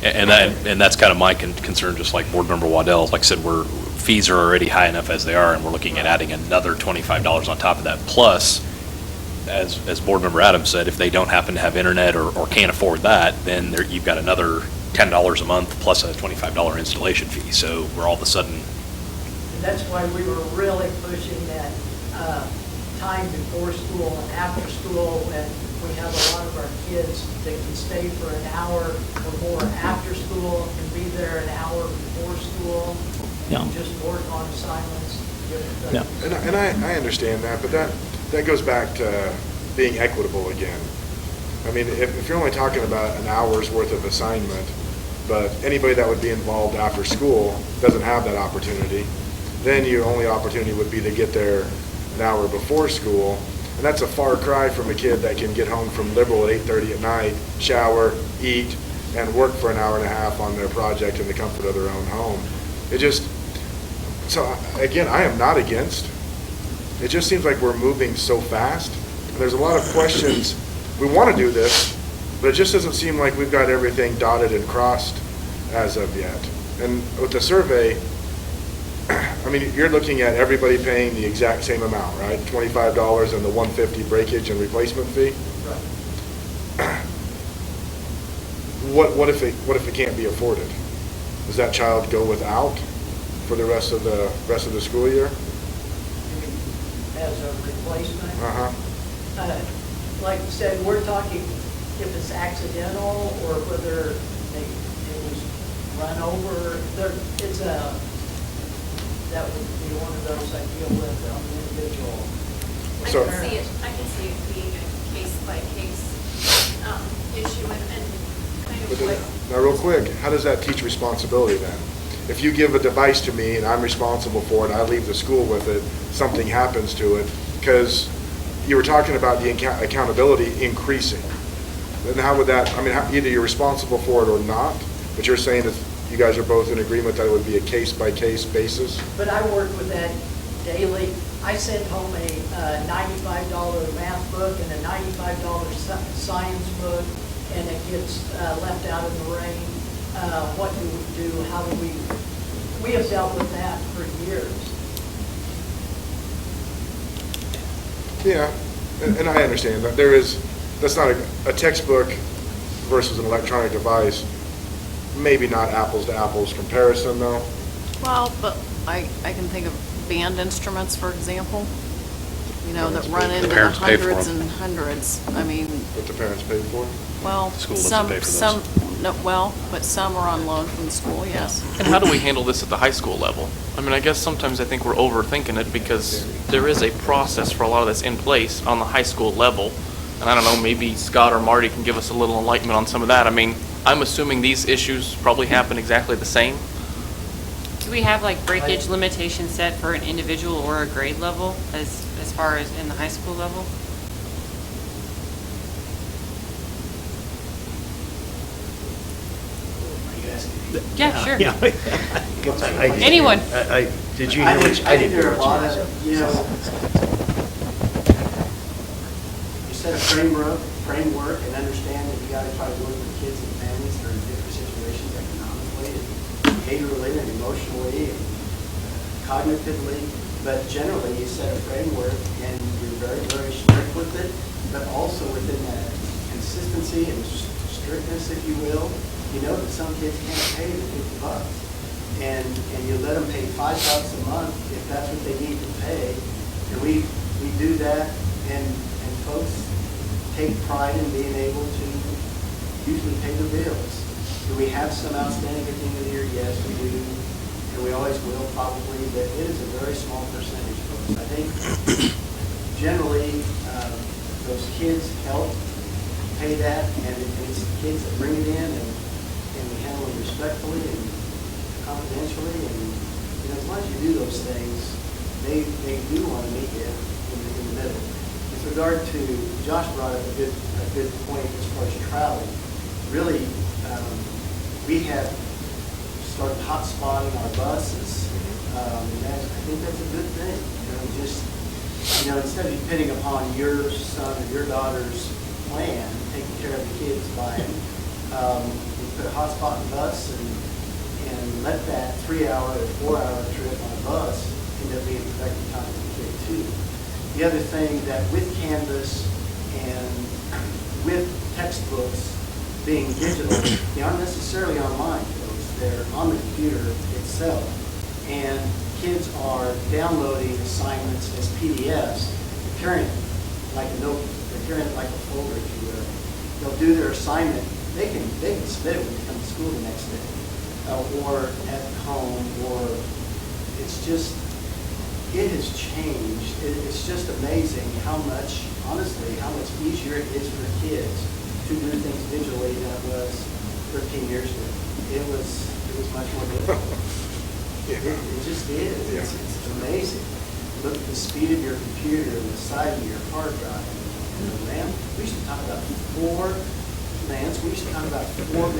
And that's kind of my concern, just like Board Member Waddell. Like I said, fees are already high enough as they are, and we're looking at adding another $25 on top of that. Plus, as Board Member Adams said, if they don't happen to have internet or can't afford that, then you've got another $10 a month plus a $25 installation fee. So we're all of a sudden. And that's why we were really pushing that time before school and after school, when we have a lot of our kids that can stay for an hour or more after school, can be there an hour before school, Yeah. just work on assignments, different Yeah. things. And I understand that, but that goes back to being equitable again. I mean, if you're only talking about an hour's worth of assignment, but anybody that would be involved after school doesn't have that opportunity, then your only opportunity would be to get there an hour before school. And that's a far cry from a kid that can get home from Liberal at 8:30 at night, shower, eat, and work for an hour and a half on their project in the comfort of their own home. So again, I am not against. It just seems like we're moving so fast. And there's a lot of questions. We want to do this, but it just doesn't seem like we've got everything dotted and crossed as of yet. And with the survey, I mean, you're looking at everybody paying the exact same amount, right? $25 and the $150 breakage and replacement fee? Right. What if it can't be afforded? Does that child go without for the rest of the school year? As a replacement. Uh-huh. Like I said, we're talking if it's accidental or whether it was run over. That would be one of those I deal with on the individual. So- I can see it being a case-by-case issue and kind of But what. now, real quick, how does that teach responsibility then? If you give a device to me and I'm responsible for it, I leave the school with it, something happens to it, because you were talking about the accountability increasing. Then how would that, I mean, either you're responsible for it or not, but you're saying that you guys are both in agreement that it would be a case-by-case basis? But I work with that daily. I send home a $95 math book and a $95 science book, and it gets left out in the rain. What do we do? How do we have dealt with that for years. Yeah, and I understand that that's not a textbook versus an electronic device. Maybe not apples to apples comparison though. Well, but I can think of band instruments, for example, that run into the parents pay for hundreds them. and hundreds. I mean, What the parents paid for? well, School doesn't some, pay for those. some, no, well, but some are on loan from the school, yes. And how do we handle this at the high school level? I mean, I guess sometimes I think we're overthinking it because there is a process for a lot of this in place on the high school level. And I don't know, maybe Scott or Marty can give us a little enlightenment on some of that. I mean, I'm assuming these issues probably happen exactly the same. Do we have like breakage limitations set for an individual or a grade level as far as in the high school level? Yeah, sure. Yeah. Anyone. Did you hear what? I think there are a hear lot what you of, said. you set a framework and understand that you gotta try to work with kids and families that are in different situations economically, and behaviorally, and emotionally, and cognitively. But generally, you set a framework and you're very, very strict with it, but also within that consistency and strictness, if you will, you know that some kids can't pay the $50. And you let them pay $5 a month if that's what they need to pay. And we do that, and folks take pride in being able to usually pay their bills. Do we have some outstanding at the end of the year? Yes, we do. And we always will probably, but it is a very small percentage, folks. I think generally those kids help pay that, and it's the kids that bring it in, and we handle it respectfully and confidentially, and as long as you do those things, they do want to meet you in the middle. With regard to, Josh brought up a good point as far as travel. Really, we have started hotspotting our buses, and I think that's a good thing. Instead of depending upon your son or your daughter's plan, taking care of the kids by put a hotspot in the bus and let that 3-hour or 4-hour trip on a bus end up being productive time for the kid too. The other thing that with Canvas and with textbooks being digital, they aren't necessarily online, folks. They're on the computer itself. And kids are downloading assignments as PDFs, carrying it like a notebook, they're carrying it like a folder, if you will. They'll do their assignment. They can submit it when they come to school the next day, or at home, or it's just, it has changed. It's just amazing how much, honestly, how much easier it is for kids to do things digitally than it was 13 years ago. It was much more difficult. It just is. It's amazing. Look at the speed of your computer and the size of your hard drive and the RAM. We used to talk about 4 megabytes of RAM.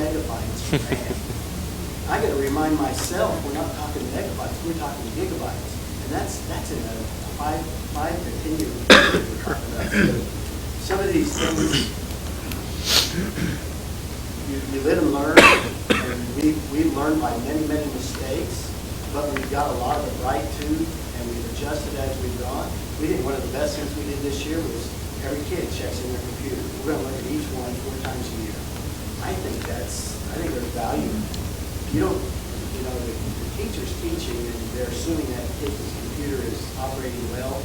I got to remind myself, we're not talking megabytes, we're talking gigabytes. And that's in a 5 to 10 year period we're talking about. So some of these things, you live and learn, and we've learned by many, many mistakes, but we've got a lot of it right too, and we've adjusted as we've gone. One of the best things we did this year was every kid checks in their computer. We're going to look at each one 4 times a year. I think there's value. The teacher's teaching and they're assuming that the kid's computer is operating well,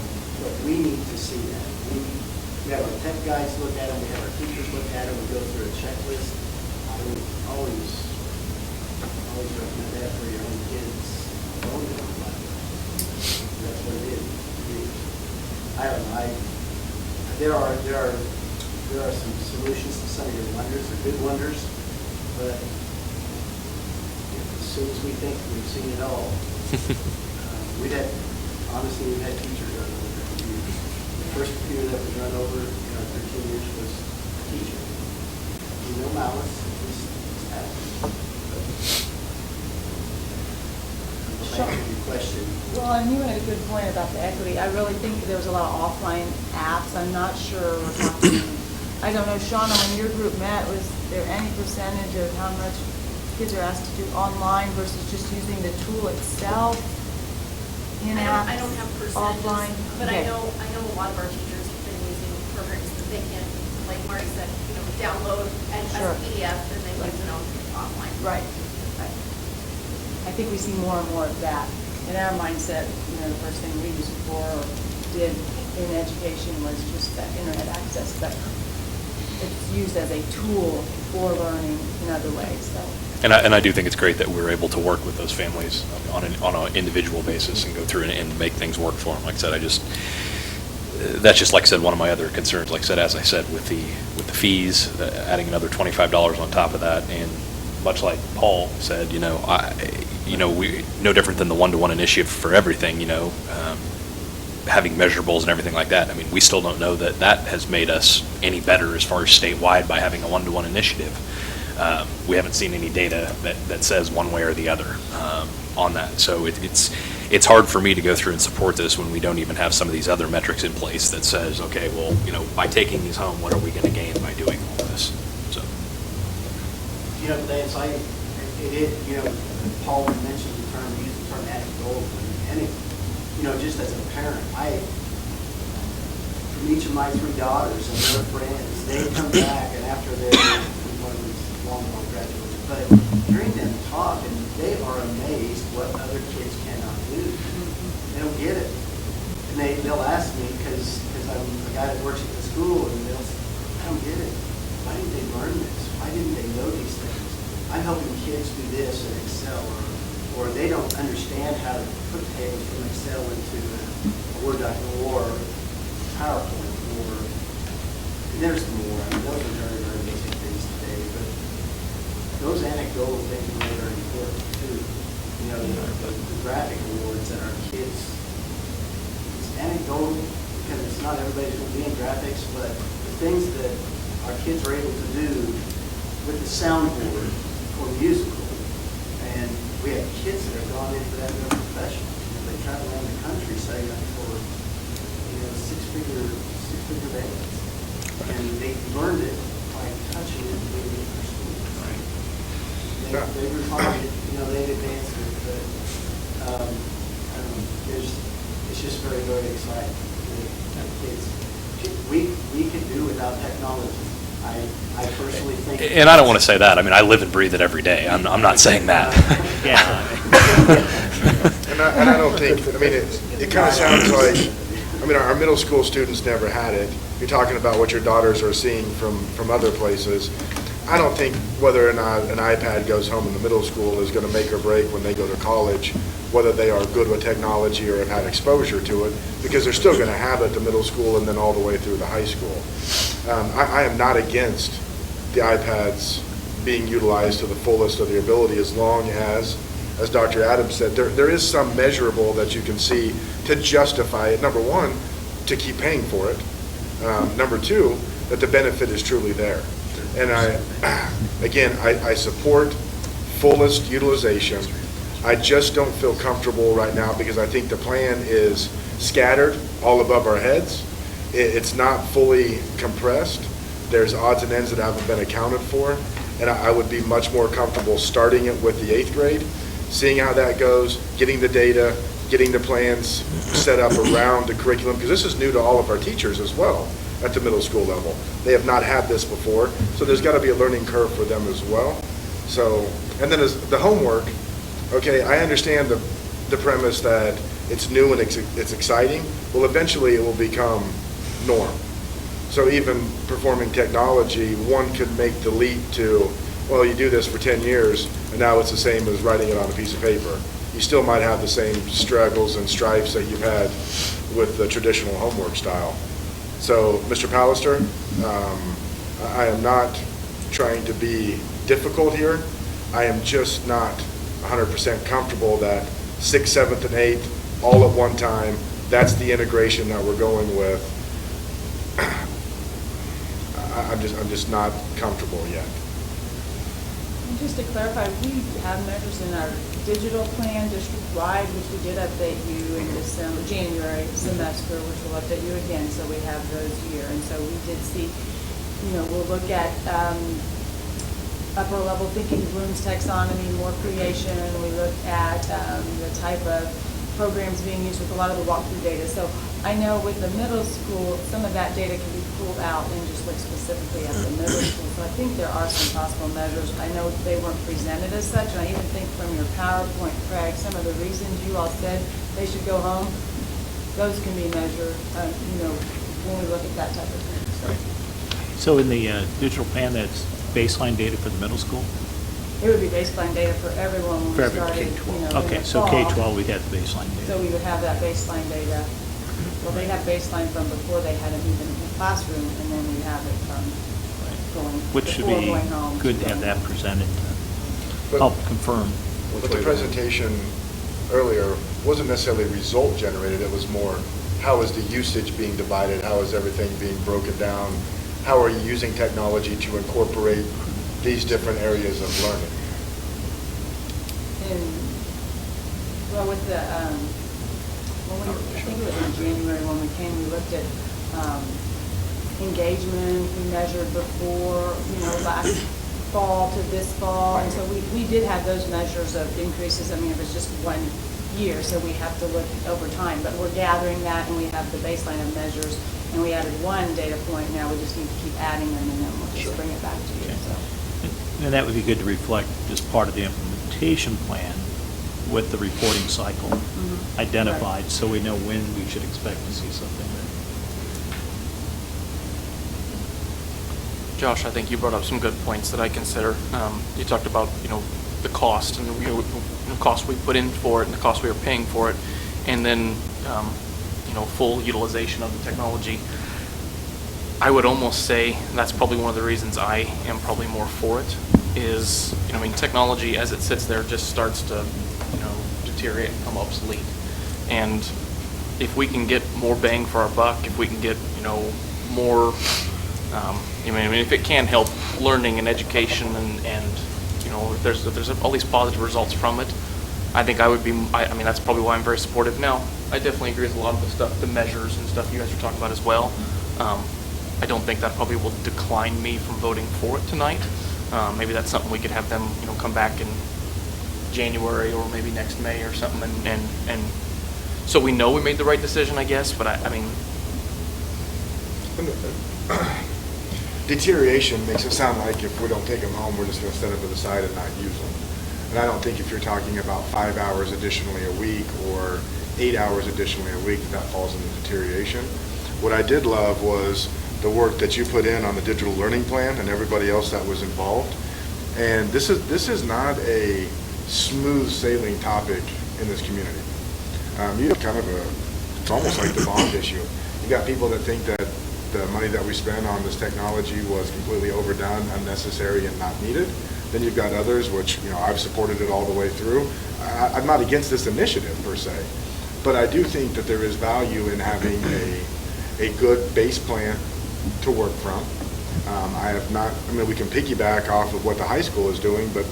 but we need to see that. We have our tech guys look at them, we have our teachers look at them, we go through a checklist. I would always recommend that for your own kids. That's what it is. I don't know. There are some solutions to some of your wonders, the good wonders, but as soon as we think we've seen it all, we've had teachers run over their computers. The first computer that was run over in our 13 years was a teacher. No malice, just happened. Thank you for your question. Well, and you had a good point about the equity. I really think there was a lot of offline apps. I'm not sure we're talking, I don't know, Shauna, when your group met, was there any percentage of how much kids are asked to do online versus just using the tool itself? In-app, I don't have offline? percentages, but Okay. I know a lot of our teachers have been using programs that they can, like Marty said, download as Sure. a PDF and they use it offline. Right. I think we see more and more of that. In our mindset, the first thing we used it for or did in education was just that internet access, but it's used as a tool for learning in other ways, so. And I do think it's great that we're able to work with those families on an individual basis and go through and make things work for them. Like I said, that's just, like I said, one of my other concerns. Like I said, as I said, with the fees, adding another $25 on top of that, and much like Paul said, we no different than the one-to-one initiative for everything. Having measurables and everything like that. I mean, we still don't know that has made us any better as far as statewide by having a one-to-one initiative. We haven't seen any data that says one way or the other on that. So it's hard for me to go through and support this when we don't even have some of these other metrics in place that says, okay, well, by taking these home, what are we going to gain by doing all this? So. Lance, Paul mentioned the term, he used the term anecdotal, and just as a parent, from each of my 3 daughters and their friends, they come back and after one was long graduated, but hearing them talk, and they are amazed what other kids cannot do. They don't get it. And they'll ask me, because I'm a guy that works at the school, and they'll say, I don't get it. Why didn't they learn this? Why didn't they know these things? I'm helping kids do this in Excel, or they don't understand how to put tables from Excel into a Word document or PowerPoint, and there's more. I mean, those are very, very basic things today, but those anecdotal things are really very important too. The graphic awards that our kids, it's anecdotal because it's not everybody's going to be in graphics, but the things that our kids are able to do with the soundboard or musical, and we have kids that have gone into that and they're professionals. They travel around the country setting up for six-figure bands, and they learned it by touching it and doing it in their school. Right. They've refined it, they've advanced it, but, I don't know, it's just very, very exciting. We could do without technology. I personally think. And I don't want to say that. I mean, I live and breathe it every day. I'm not saying that. And I don't think, it kind of sounds like, our middle school students never had it. You're talking about what your daughters are seeing from other places. I don't think whether or not an iPad goes home in the middle school is going to make or break when they go to college, whether they are good with technology or have had exposure to it, because they're still going to have it at the middle school and then all the way through the high school. I am not against the iPads being utilized to the fullest of their ability, as long as Dr. Adams said, there is some measurable that you can see to justify it. Number one, to keep paying for it. Number two, that the benefit is truly there. And I support fullest utilization. I just don't feel comfortable right now because I think the plan is scattered all above our heads. It's not fully compressed. There's odds and ends that haven't been accounted for. And I would be much more comfortable starting it with the 8th grade, seeing how that goes, getting the data, getting the plans set up around the curriculum, because this is new to all of our teachers as well at the middle school level. They have not had this before, so there's got to be a learning curve for them as well. So, and then as the homework, okay, I understand the premise that it's new and it's exciting. Well, eventually it will become norm. So even performing technology, one could make the leap to, well, you do this for 10 years, and now it's the same as writing it on a piece of paper. You still might have the same struggles and stripes that you've had with the traditional homework style. So, Mr. Pallister, I am not trying to be difficult here. I am just not 100% comfortable that 6th, 7th, and 8th all at one time, that's the integration that we're going with. I'm just not comfortable yet. And just to clarify, we have measures in our digital plan district-wide, which we did update you in January semester, which we'll update you again, so we have those here. And so we did see, we'll look at upper level thinking, Bloom's taxonomy, more creation. We look at the type of programs being used with a lot of the walkthrough data. So I know with the middle school, some of that data can be pulled out and just look specifically at the middle school. So I think there are some possible measures. I know they weren't presented as such, and I even think from your PowerPoint, Craig, some of the reasons you all said they should go home, those can be measured, when we look at that type of thing. So in the digital plan, that's baseline data for the middle school? It would be baseline data for everyone when we started, Okay, so K-12, we'd have the baseline data. So we would have that baseline data. Well, they have baseline from before they had it even in the classroom, and then we have it from going, Which should before be going home. good to have that presented to help confirm. But the presentation earlier wasn't necessarily result generated, it was more, how is the usage being divided, how is everything being broken down, how are you using technology to incorporate these different areas of learning? Well, with the, I think it was in January when we came, we looked at engagement, we measured before, last fall to this fall, and so we did have those measures of increases. I mean, it was just 1 year, so we have to look over time, but we're gathering that, and we have the baseline of measures, and we added one data point. Now we just need to keep adding them, and then we'll just bring it back to you. So. And that would be good to reflect as part of the implementation plan with the reporting cycle identified, right, so we know when we should expect to see something there. Josh, I think you brought up some good points that I consider. You talked about, the cost and the cost we put in for it and the cost we are paying for it, and then, full utilization of the technology. I would almost say that's probably one of the reasons I am probably more for it is, technology as it sits there just starts to, deteriorate and become obsolete. And if we can get more bang for our buck, if we can get, more, if it can help learning and education and if there's all these positive results from it, I think I would be, that's probably why I'm very supportive. Now, I definitely agree with a lot of the stuff, the measures and stuff you guys are talking about as well. I don't think that probably will decline me from voting for it tonight. Maybe that's something we could have them, come back in January or maybe next May or something, and so we know we made the right decision, I guess, but I mean. Deterioration makes it sound like if we don't take them home, we're just going to set them to the side and not use them. And I don't think if you're talking about 5 hours additionally a week or 8 hours additionally a week, that falls into deterioration. What I did love was the work that you put in on the digital learning plan and everybody else that was involved. And this is not a smooth sailing topic in this community. You have kind of it's almost like the bond issue. You got people that think that the money that we spend on this technology was completely overdone, unnecessary, and not needed. Then you've got others, which, I've supported it all the way through. I'm not against this initiative per se, but I do think that there is value in having a good base plan to work from. We can piggyback off of what the high school is doing, but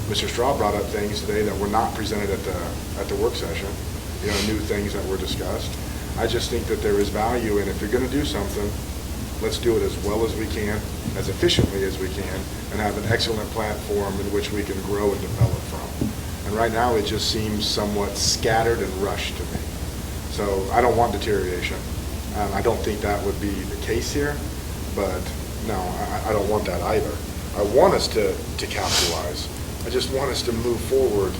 Mr. Straw brought up things today that were not presented at the work session, new things that were discussed. I just think that there is value, and if you're going to do something, let's do it as well as we can, as efficiently as we can, and have an excellent platform in which we can grow and develop from. And right now, it just seems somewhat scattered and rushed to me. So I don't want deterioration. I don't think that would be the case here, but no, I don't want that either. I want us to capitalize. I just want us to move forward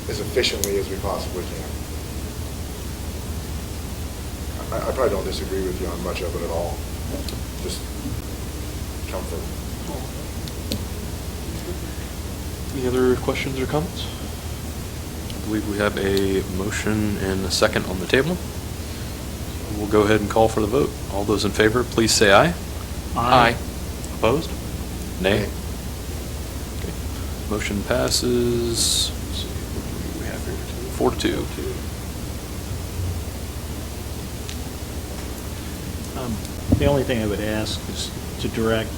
as efficiently as we possibly can. I probably don't disagree with you on much of it at all. Just comfort. Any other questions or comments? I believe we have a motion and a second on the table. We'll go ahead and call for the vote. All those in favor, please say aye. Aye. Opposed? Nay. Okay. Motion passes. Let's see, what do we have here? 4-2. The only thing I would ask is to direct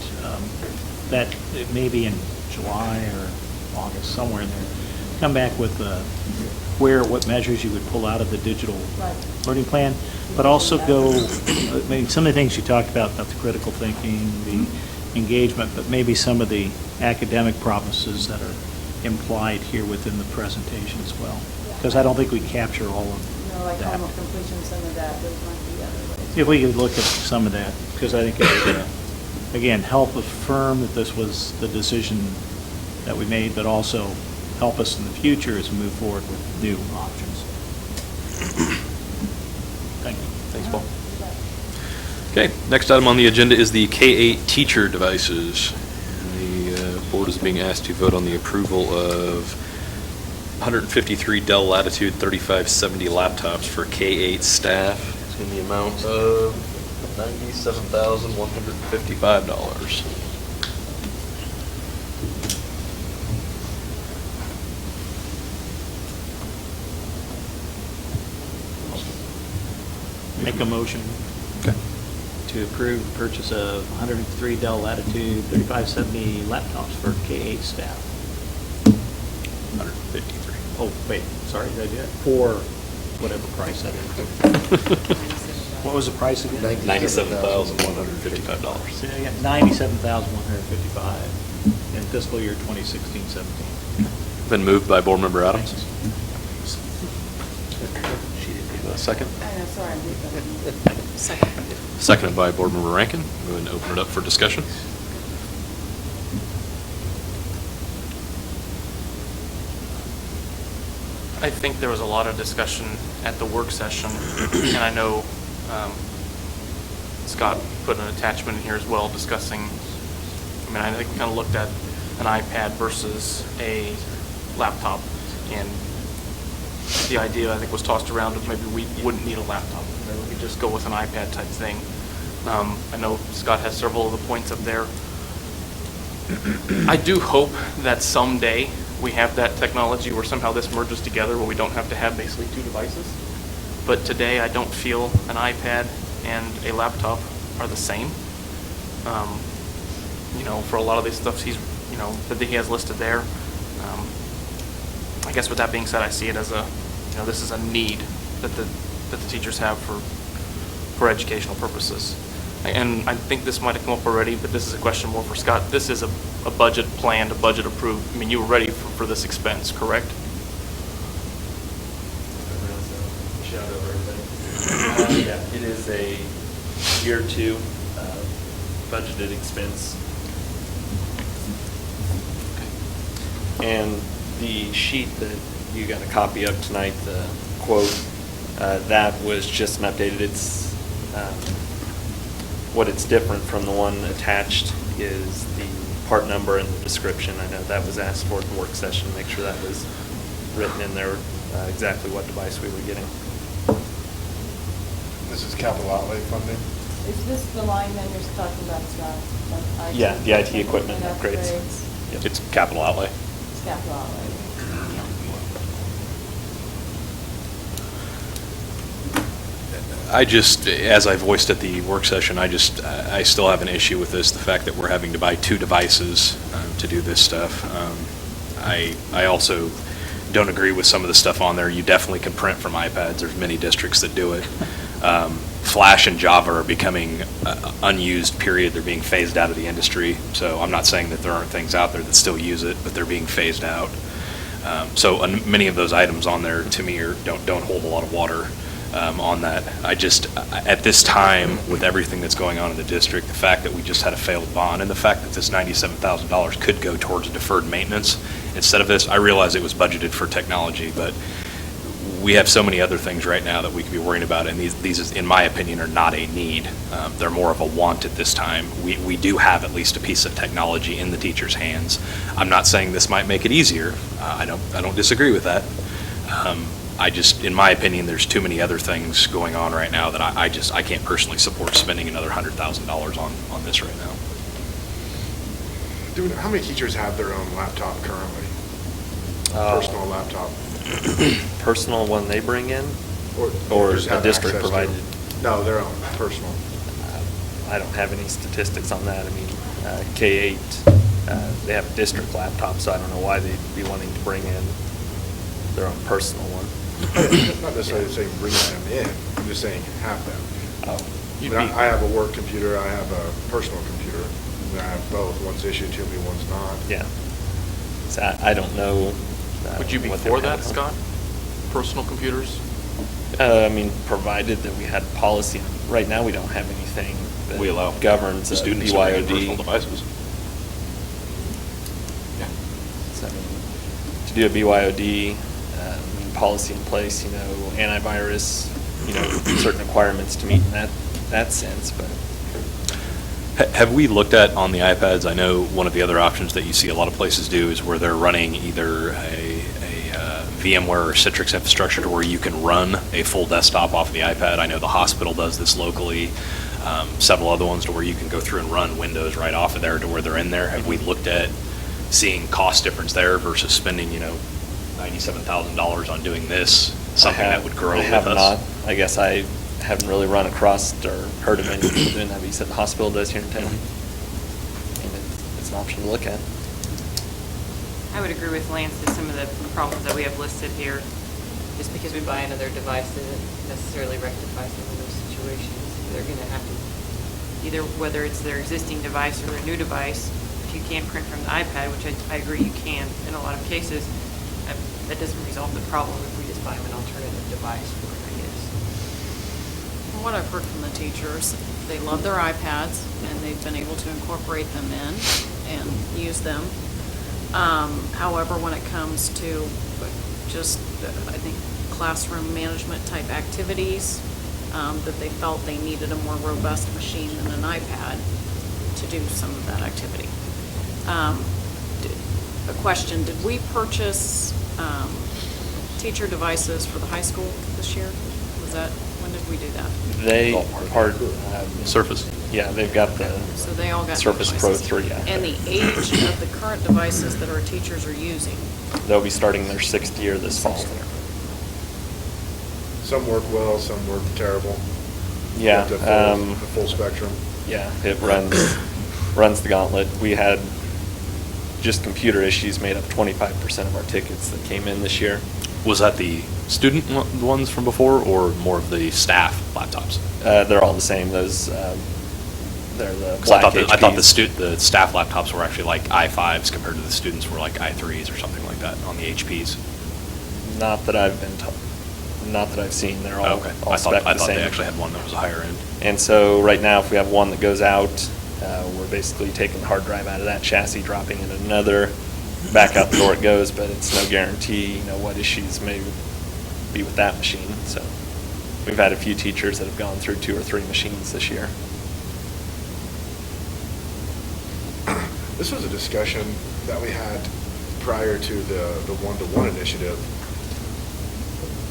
that it may be in July or August, somewhere in there, come back with what measures you would pull out of the digital learning plan, but also some of the things you talked about the critical thinking, the engagement, but maybe some of the academic promises that are implied here within the presentation as well. Because I don't think we capture all of like that. homework completion, some of that, those might be other ways. If we could look at some of that, because I think it would, again, help affirm that this was the decision that we made, but also help us in the future as we move forward with new options. Thank you. Thanks, Paul. Okay, next item on the agenda is the K-8 teacher devices. And the board is being asked to vote on the approval of 153 Dell Latitude 3570 laptops for K-8 staff. It's in the amount of $97,155. Make a motion. Okay. To approve the purchase of 103 Dell Latitude 3570 laptops for K-8 staff. 153. Oh, wait, sorry, did I do that? For whatever price that is. What was the price again? $97,155. So I got $97,155 in fiscal year 2016-17. Been moved by Board Member Adams. Second? Sorry. Second. Seconded by Board Member Rankin. Go ahead and open it up for discussion. I think there was a lot of discussion at the work session, and I know Scott put an attachment in here as well discussing, I think we kind of looked at an iPad versus a laptop, and the idea I think was tossed around of maybe we wouldn't need a laptop, maybe we could just go with an iPad type thing. I know Scott has several of the points up there. I do hope that someday we have that technology where somehow this merges together where we don't have to have basically two devices. But today I don't feel an iPad and a laptop are the same. For a lot of these stuff that he has listed there. I guess with that being said, I see it as this is a need that the teachers have for educational purposes. and I think this might have come up already, but this is a question more for Scott. This is a budget planned, a budget approved. I mean, you were ready for this expense, correct? Shout over everything. Yeah, it is a year two budgeted expense. And the sheet that you got a copy of tonight, the quote, that was just an updated. It's what it's different from the one attached is the part number and the description. I know that was asked for at the work session. Make sure that was written in there, exactly what device we were getting. This is capital outlay funding? Is this the line then you're talking about, Scott? Like Yeah, the IT equipment and upgrades. Yep. It's capital outlay. It's capital outlay. I just, as I voiced at the work session, I still have an issue with this, the fact that we're having to buy 2 devices to do this stuff. I also don't agree with some of the stuff on there. You definitely can print from iPads. There's many districts that do it. Flash and Java are becoming unused, period. They're being phased out of the industry. So I'm not saying that there aren't things out there that still use it, but they're being phased out. So many of those items on there, to me, don't hold a lot of water on that. At this time, with everything that's going on in the district, the fact that we just had a failed bond and the fact that this $97,000 could go towards deferred maintenance instead of this, I realize it was budgeted for technology, but we have so many other things right now that we could be worrying about, and these, in my opinion, are not a need. They're more of a want at this time. We do have at least a piece of technology in the teacher's hands. I'm not saying this might make it easier. I don't disagree with that. In my opinion, there's too many other things going on right now that I can't personally support spending another $100,000 on this right now. How many teachers have their own laptop currently? Personal laptop? Personal one they bring in, or a just have district access to? provided? No, their own, personal. I don't have any statistics on that. I mean, K-8, they have a district laptop, so I don't know why they'd be wanting to bring in their own personal one. Not necessarily saying bringing them in, I'm just saying have them. I have a work computer, I have a personal computer, and I have both. One's issued to me, one's not. Yeah. So I don't know. Would you be what for they're that, having. Scott? Personal computers? I mean, provided that we had policy. Right now, we don't have anything that We allow governs students to bring in personal BYOD. devices. So, to do a BYOD, policy in place, antivirus, certain requirements to meet in that sense, but. Have we looked at on the iPads? I know one of the other options that you see a lot of places do is where they're running either a VMware or Citrix infrastructure to where you can run a full desktop off of the iPad. I know the hospital does this locally. Several other ones to where you can go through and run Windows right off of there to where they're in there. Have we looked at seeing cost difference there versus spending, $97,000 on doing this? Something that would grow with us? I have not. I guess I haven't really run across or heard of any people doing that, but you said the hospital does here in town. And it's an option to look at. I would agree with Lance that some of the problems that we have listed here, just because we buy another device doesn't necessarily rectify some of those situations. They're going to have to, either whether it's their existing device or their new device, if you can't print from the iPad, which I agree you can in a lot of cases, that doesn't resolve the problem if we just buy them an alternative device for it, I guess. From what I've heard from the teachers, they love their iPads, and they've been able to incorporate them in and use them. However, when it comes to just, I think, classroom management type activities, that they felt they needed a more robust machine than an iPad to do some of that activity. A question, did we purchase teacher devices for the high school this year? When did we do that? They Surface. Yeah, they've got the So they all got new Surface Pro devices. 3. Yeah. And the age of the current devices that our teachers are using? They'll be starting their 6th year this fall. Some work well, some work terrible. Yeah. The full spectrum. Yeah, it runs the gauntlet. We had just computer issues made up 25% of our tickets that came in this year. Was that the student ones from before or more of the staff laptops? They're all the same. Those They're the 'Cause I black thought HPs. the staff laptops were actually like i5s compared to the students were like i3s or something like that on the HPs. Not that I've been told. Not that I've seen. They're all, Oh, okay. all I spec thought the same. they actually had one that was a higher end. And so right now, if we have one that goes out, we're basically taking the hard drive out of that chassis, dropping in another, back out the door it goes, but it's no guarantee, what issues may be with that machine. So we've had a few teachers that have gone through 2 or 3 machines this year. This was a discussion that we had prior to the one-to-one initiative,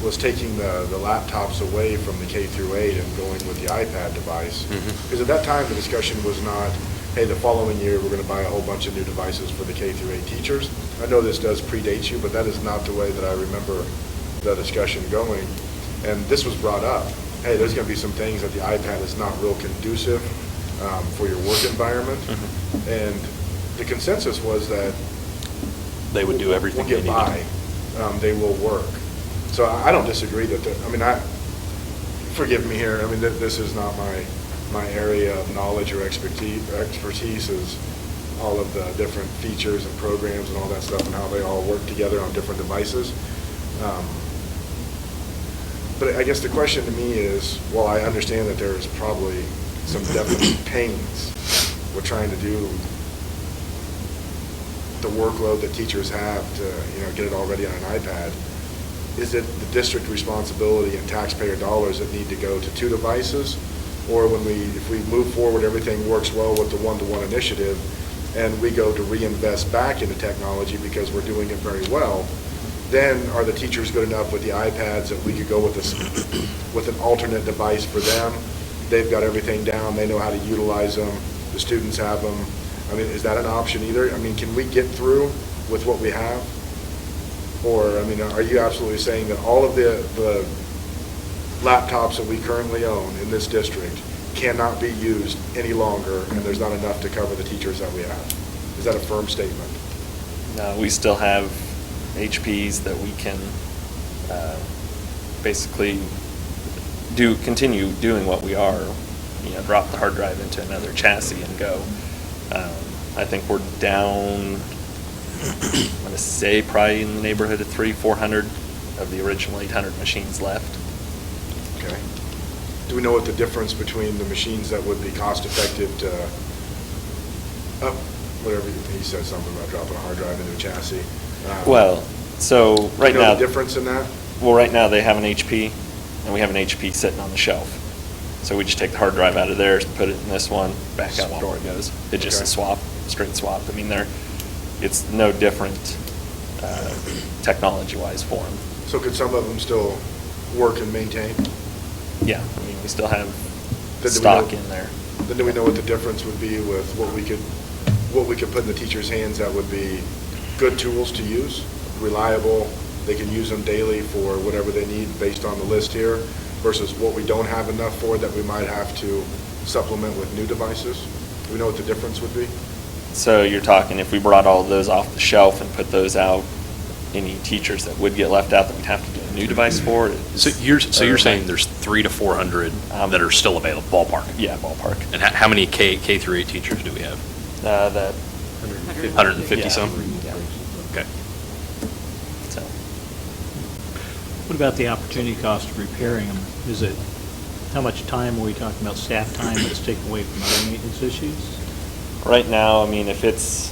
was taking the laptops away from the K through 8 and going with the iPad device. Because at that time, the discussion was not, hey, the following year, we're going to buy a whole bunch of new devices for the K through 8 teachers. I know this does predate you, but that is not the way that I remember the discussion going. And this was brought up. Hey, there's going to be some things that the iPad is not real conducive for your work environment. And the consensus was that they would do everything we'll get they by. They will work. So I don't disagree that, forgive me here, this is not my area of knowledge or expertise is all of the different features and programs and all that stuff and how they all work together on different devices. But I guess the question to me is, while I understand that there's probably some definite pains with trying to do the workload that teachers have to, get it all ready on an iPad, is it the district responsibility and taxpayer dollars that need to go to 2 devices? Or if we move forward, everything works well with the one-to-one initiative, and we go to reinvest back into technology because we're doing it very well, then are the teachers good enough with the iPads that we could go with an alternate device for them? They've got everything down, they know how to utilize them, the students have them. Is that an option either? Can we get through with what we have? Or, are you absolutely saying that all of the laptops that we currently own in this district cannot be used any longer, and there's not enough to cover the teachers that we have? Is that a firm statement? No, we still have HPs that we can basically continue doing what we are, drop the hard drive into another chassis and go. I think we're down, I'm going to say probably in the neighborhood of 300-400 of the original 800 machines left. Okay. Do we know what the difference between the machines that would be cost effective to, whatever, he said something about dropping a hard drive into a chassis. Well, so right do you know now. the difference in that? Well, right now they have an HP, and we have an HP sitting on the shelf. So we just take the hard drive out of theirs, put it in this one, back out the door it goes. It's just a swap, straight swap. It's no different technology-wise for them. So could some of them still work and maintain? Yeah, we still have Then stock in there. Then do we know what the difference would be with what we could put in the teacher's hands that would be good tools to use, reliable, they can use them daily for whatever they need based on the list here, versus what we don't have enough for that we might have to supplement with new devices? Do we know what the difference would be? So you're talking if we brought all of those off the shelf and put those out, any teachers that would get left out that we'd have to get a new device for? So you're saying there's 300 to 400 that are still available, ballpark? Yeah, ballpark. And how many K through 8 teachers do we have? That 150 some? Yeah. Okay. So. What about the opportunity cost of repairing them? How much time are we talking about, staff time that's taken away from other maintenance issues? Right now, if it's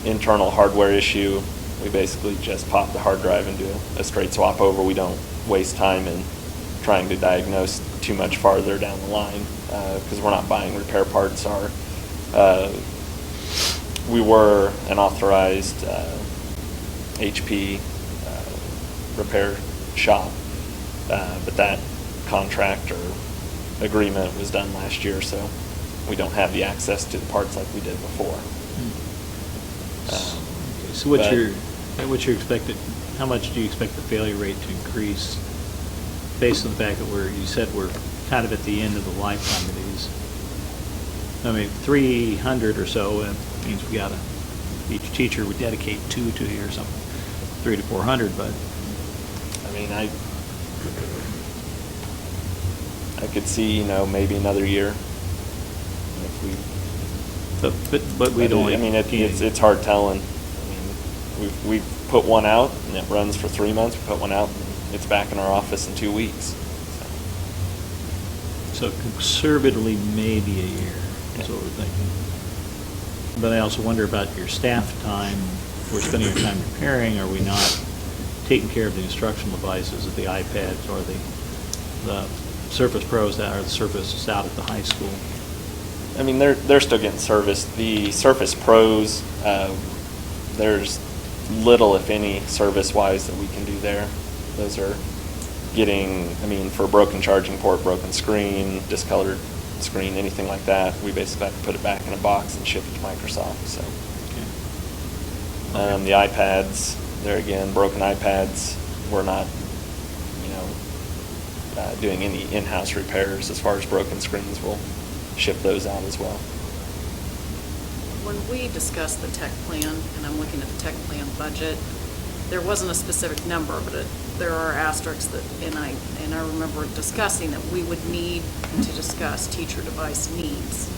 internal hardware issue, we basically just pop the hard drive and do a straight swap over. We don't waste time in trying to diagnose too much farther down the line because we're not buying repair parts. We were an authorized HP repair shop, but that contract or agreement was done last year, so we don't have the access to the parts like we did before. So what's your expected, how much do you expect the failure rate to increase based on the fact that you said we're kind of at the end of the lifetime of these? 300 or so means each teacher would dedicate 2 to you or something, 300 to 400, but. I could see, maybe another year if we. But we don't. I mean, it's hard telling. I mean, we've put one out and it runs for 3 months. We put one out and it's back in our office in 2 weeks. So conservatively, maybe a year is what we're thinking. But I also wonder about your staff time. We're spending our time repairing. Are we not taking care of the instructional devices of the iPads or the Surface Pros that are the Surfaces out at the high school? I mean, they're still getting serviced. The Surface Pros, there's little, if any, service-wise that we can do there. Those are getting, I mean, for a broken charging port, broken screen, discolored screen, anything like that, we basically have to put it back in a box and ship it to Microsoft. So, the iPads, there again, broken iPads, we're not, doing any in-house repairs. As far as broken screens, we'll ship those out as well. When we discussed the tech plan, and I'm looking at the tech plan budget, there wasn't a specific number, but there are asterisks that, and I remember discussing that we would need to discuss teacher device needs.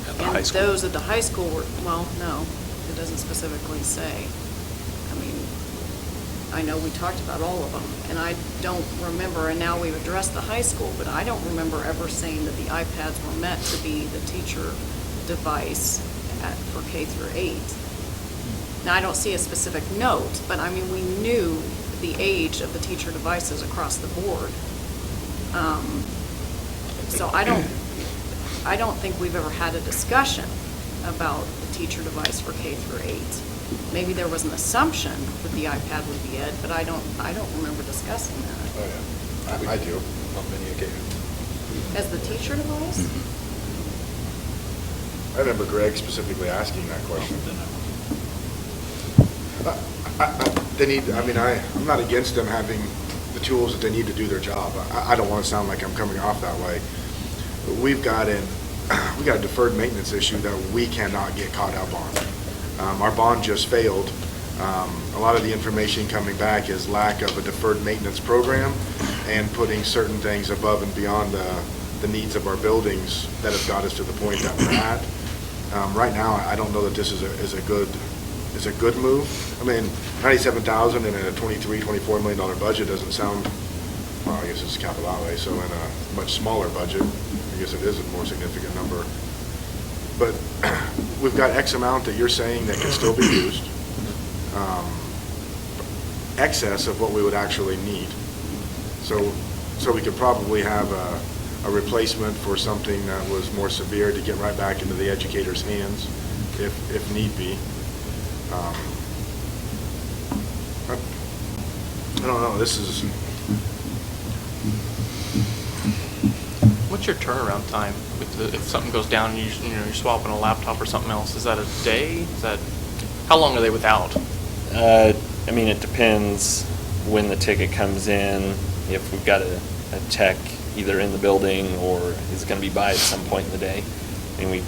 At the And high school. those at the high school were, well, no, it doesn't specifically say. I mean, I know we talked about all of them, and I don't remember, and now we've addressed the high school, but I don't remember ever saying that the iPads were meant to be the teacher device for K through 8. Now, I don't see a specific note, but I mean, we knew the age of the teacher devices across the board. So I don't think we've ever had a discussion about the teacher device for K through 8. Maybe there was an assumption that the iPad would be it, but I don't remember discussing that. Oh, yeah. I do on many occasions. As the teacher device? I remember Greg specifically asking that question. I'm not against them having the tools that they need to do their job. I don't want to sound like I'm coming off that way. We've got a deferred maintenance issue that we cannot get caught up on. Our bond just failed. A lot of the information coming back is lack of a deferred maintenance program and putting certain things above and beyond the needs of our buildings that have got us to the point that we're at. Right now, I don't know that this is a good move. I mean, $97,000 in a $24 million budget doesn't sound, well, I guess it's capital outlay, so in a much smaller budget, I guess it is a more significant number. But we've got X amount that you're saying that can still be used, excess of what we would actually need. So we could probably have a replacement for something that was more severe to get right back into the educator's hands if need be. I don't know, this is... What's your turnaround time if something goes down and you're swapping a laptop or something else? Is that a day? How long are they without? I mean, it depends when the ticket comes in, if we've got a tech either in the building or is going to be by at some point in the day. I mean,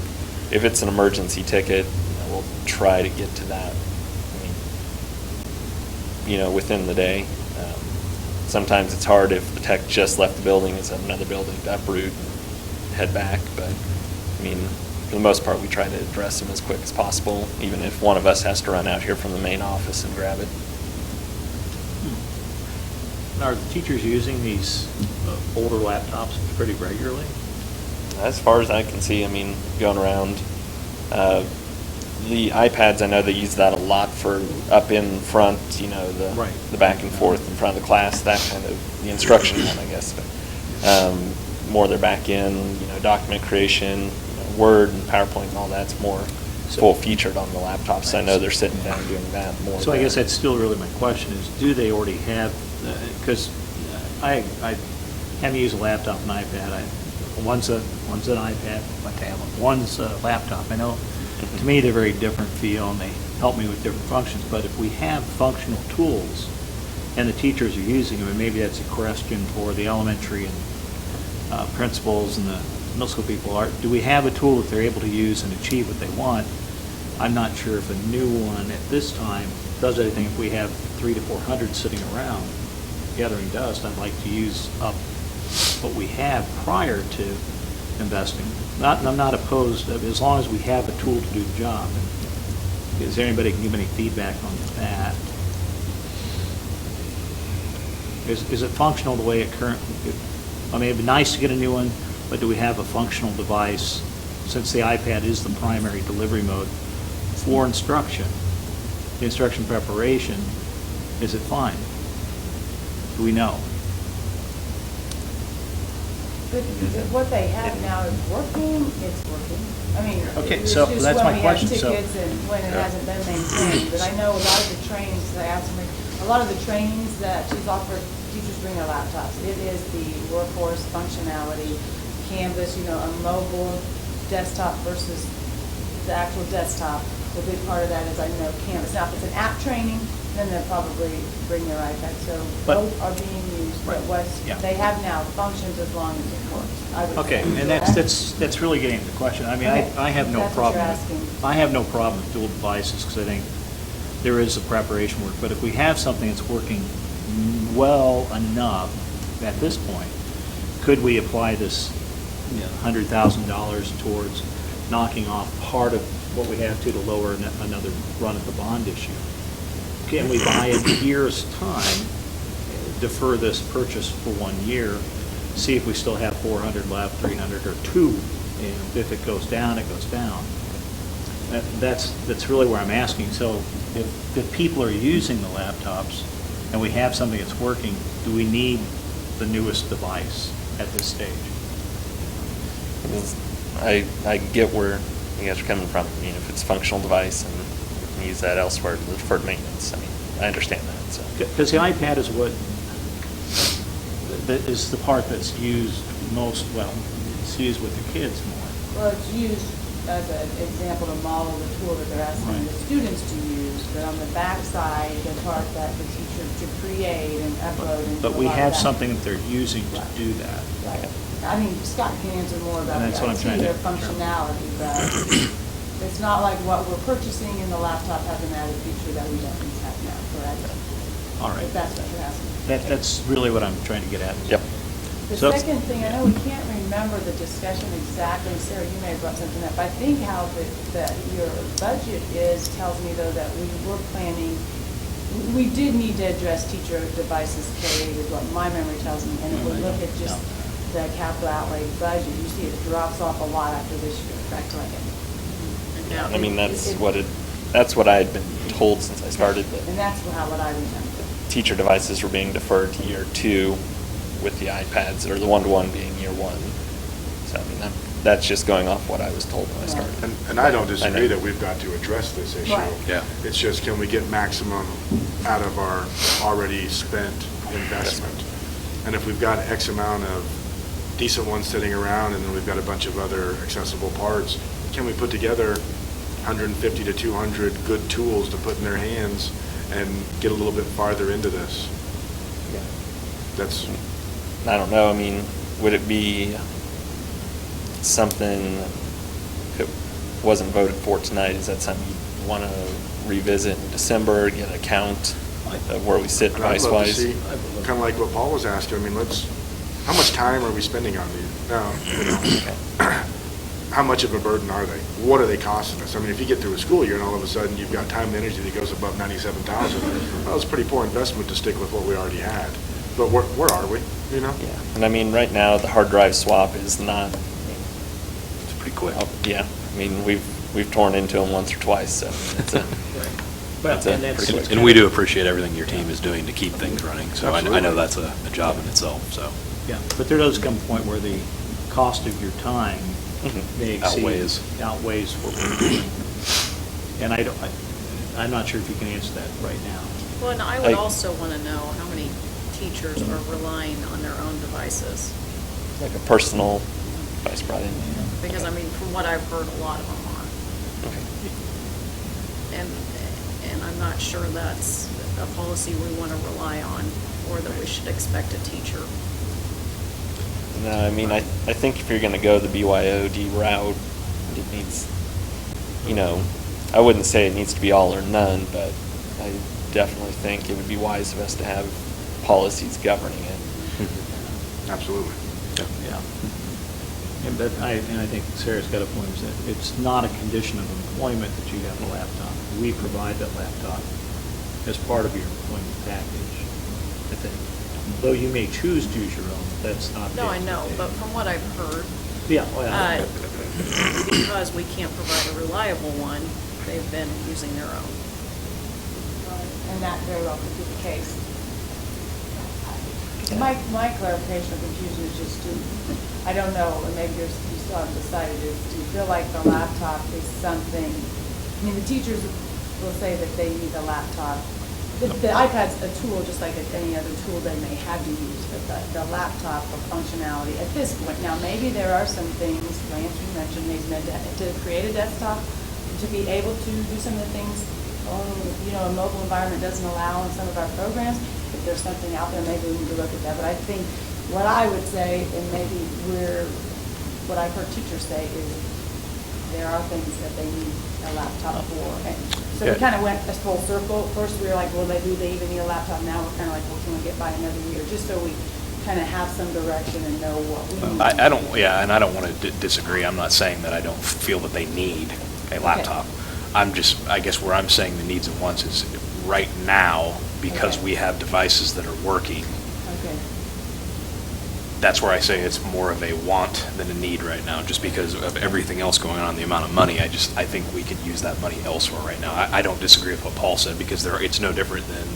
if it's an emergency ticket, we'll try to get to that, within the day. Sometimes it's hard if the tech just left the building, it's at another building to uproot and head back. But, I mean, for the most part, we try to address them as quick as possible, even if one of us has to run out here from the main office and grab it. Are the teachers using these older laptops pretty regularly? As far as I can see, I mean, going around, the iPads, I know they use that a lot for up in front, the back and forth in front of the class, that kind of, the instruction one, I guess. But, more their back end, document creation, Word and PowerPoint and all that's more full featured on the laptops. I know they're sitting down doing that more. So I guess that's still really my question is, do they already have, because I haven't used a laptop and iPad. One's an iPad, my tablet, one's a laptop. I know, to me, they're very different feel and they help me with different functions. But if we have functional tools and the teachers are using them, and maybe that's a question for the elementary and principals and the middle school people, do we have a tool that they're able to use and achieve what they want? I'm not sure if a new one at this time does anything. If we have 300 to 400 sitting around gathering dust, I'd like to use up what we have prior to investing. I'm not opposed, as long as we have a tool to do the job. Is there anybody can give any feedback on that? Is it functional the way it currently, I mean, it'd be nice to get a new one, but do we have a functional device, since the iPad is the primary delivery mode, for instruction, instruction preparation, is it fine? Do we know? What they have now is working, it's working. I mean, Okay, it's so just that's my when we have question, so- tickets and when it hasn't been maintained. But I know a lot of the trainings, I asked them, a lot of the trainings that she's offered, teachers bring their laptops. It is the workhorse functionality, Canvas, a mobile desktop versus the actual desktop. The big part of that is I know Canvas. Now, if it's an app training, then they'll probably bring their iPad. So But- both are being used, but Yeah. they have now functions as long as it works. I would Okay, say. and that's really getting to the question. I mean, Okay, I have no that's what problem. you're with- asking. I have no problem with dual devices, because I think there is a preparation work. But if we have something that's working well enough at this point, could we apply this $100,000 towards knocking off part of what we have to lower another run at the bond issue? Can we buy in a year's time, defer this purchase for 1 year, see if we still have 400 left, 300, or 2, and if it goes down, it goes down. That's really where I'm asking. So if people are using the laptops and we have something that's working, do we need the newest device at this stage? I get where you guys are coming from. I mean, if it's a functional device and we can use that elsewhere for deferred maintenance, I mean, I understand that, so. Because the iPad is what, that is the part that's used most, well, it's used with the kids more. Well, it's used as an example to model the tool that they're asking the students to use, but on the backside, the part that the teacher to create and upload and. But do a we lot of have that. something that they're using to do that. Right. I mean, Scott can answer more about And the that's what I'm trying IT, to- their functionality, but it's not like what we're purchasing in the laptop has an added feature that we don't have now, correct? All right. If that's what you're asking. That's really what I'm trying to get at. Yep. The So- second thing, I know we can't remember the discussion exactly, Sarah, you may have brought something up. I think how that your budget is tells me though that we were planning, we did need to address teacher devices K is what my memory tells me. And if we look at just the capital outlay budget, you see it drops off a lot after this year, correct? I mean, that's what I had been told since I started, that And that's what I remember. teacher devices were being deferred to year 2 with the iPads, or the one-to-one being year 1. So, I mean, that's just going off what I was told when I started. And I don't know. disagree that we've got to address this issue. Right. Yeah. It's just, can we get maximum out of our already spent investment? And if we've got X amount of decent ones sitting around, and then we've got a bunch of other accessible parts, can we put together 150 to 200 good tools to put in their hands and get a little bit farther into this? Yeah. That's, I don't know, I mean, would it be something, if it wasn't voted for tonight, is that something you want to revisit in December, get a count of where we sit and I'd love to device-wise? see, kind of like what Paul was asking, I mean, how much time are we spending on these? Now, how much of a burden are they? What are they costing us? I mean, if you get through a school year and all of a sudden you've got time and energy that goes above 97,000, well, it's a pretty poor investment to stick with what we already had. But where are we, you know? Yeah, and I mean, right now, the hard drive swap is not, It's pretty quick. yeah, I mean, we've torn into them once or twice, so it's a, Well, it's a and that's- pretty quick. And we do appreciate everything your team is doing to keep things running, so I know Absolutely. that's a job in itself, so. Yeah, but there does come a point where the cost of your time may exceed. Outweighs what we're doing. And I'm not sure if you can answer that right now. Well, and I would also want to know how many teachers are relying on their own devices. Like a personal device brought in. Because, I mean, from what I've heard, a lot of them are. Okay. And I'm not sure that's a policy we want to rely on, or that we should expect a teacher. No, I mean, I think if you're going to go the BYOD route, it needs, I wouldn't say it needs to be all or none, but I definitely think it would be wise of us to have policies governing it. Absolutely. Yeah. And I think Sarah's got a point, is that it's not a condition of employment that you have a laptop. We provide that laptop as part of your employment package, I think. Though you may choose to use your own, that's not. No, I know, but from what I've heard, Yeah, well. because we can't provide a reliable one, they've been using their own. And that very well could be the case. My clarification of confusion is just I don't know, and maybe you still haven't decided, do you feel like the laptop is something, I mean, the teachers will say that they need the laptop. The iPad's a tool just like any other tool they may have to use, but the laptop for functionality at this point. Now, maybe there are some things, Lance, you mentioned, to create a desktop, to be able to do some of the things, a mobile environment doesn't allow in some of our programs. If there's something out there, maybe we need to look at that. But I think what I would say, and maybe what I've heard teachers say is there are things that they need a laptop for. And so we kind of went a full circle. First we were like, well, do they even need a laptop? Now we're kind of like, well, can we get by another year? Just so we kind of have some direction and know what we need. I don't want to disagree. I'm not saying that I don't feel that they need a laptop. I'm just, I guess where I'm saying the needs and wants is right now, because we have devices that are working. Okay. That's where I say it's more of a want than a need right now, just because of everything else going on, the amount of money. I think we could use that money elsewhere right now. I don't disagree with what Paul said, because it's no different than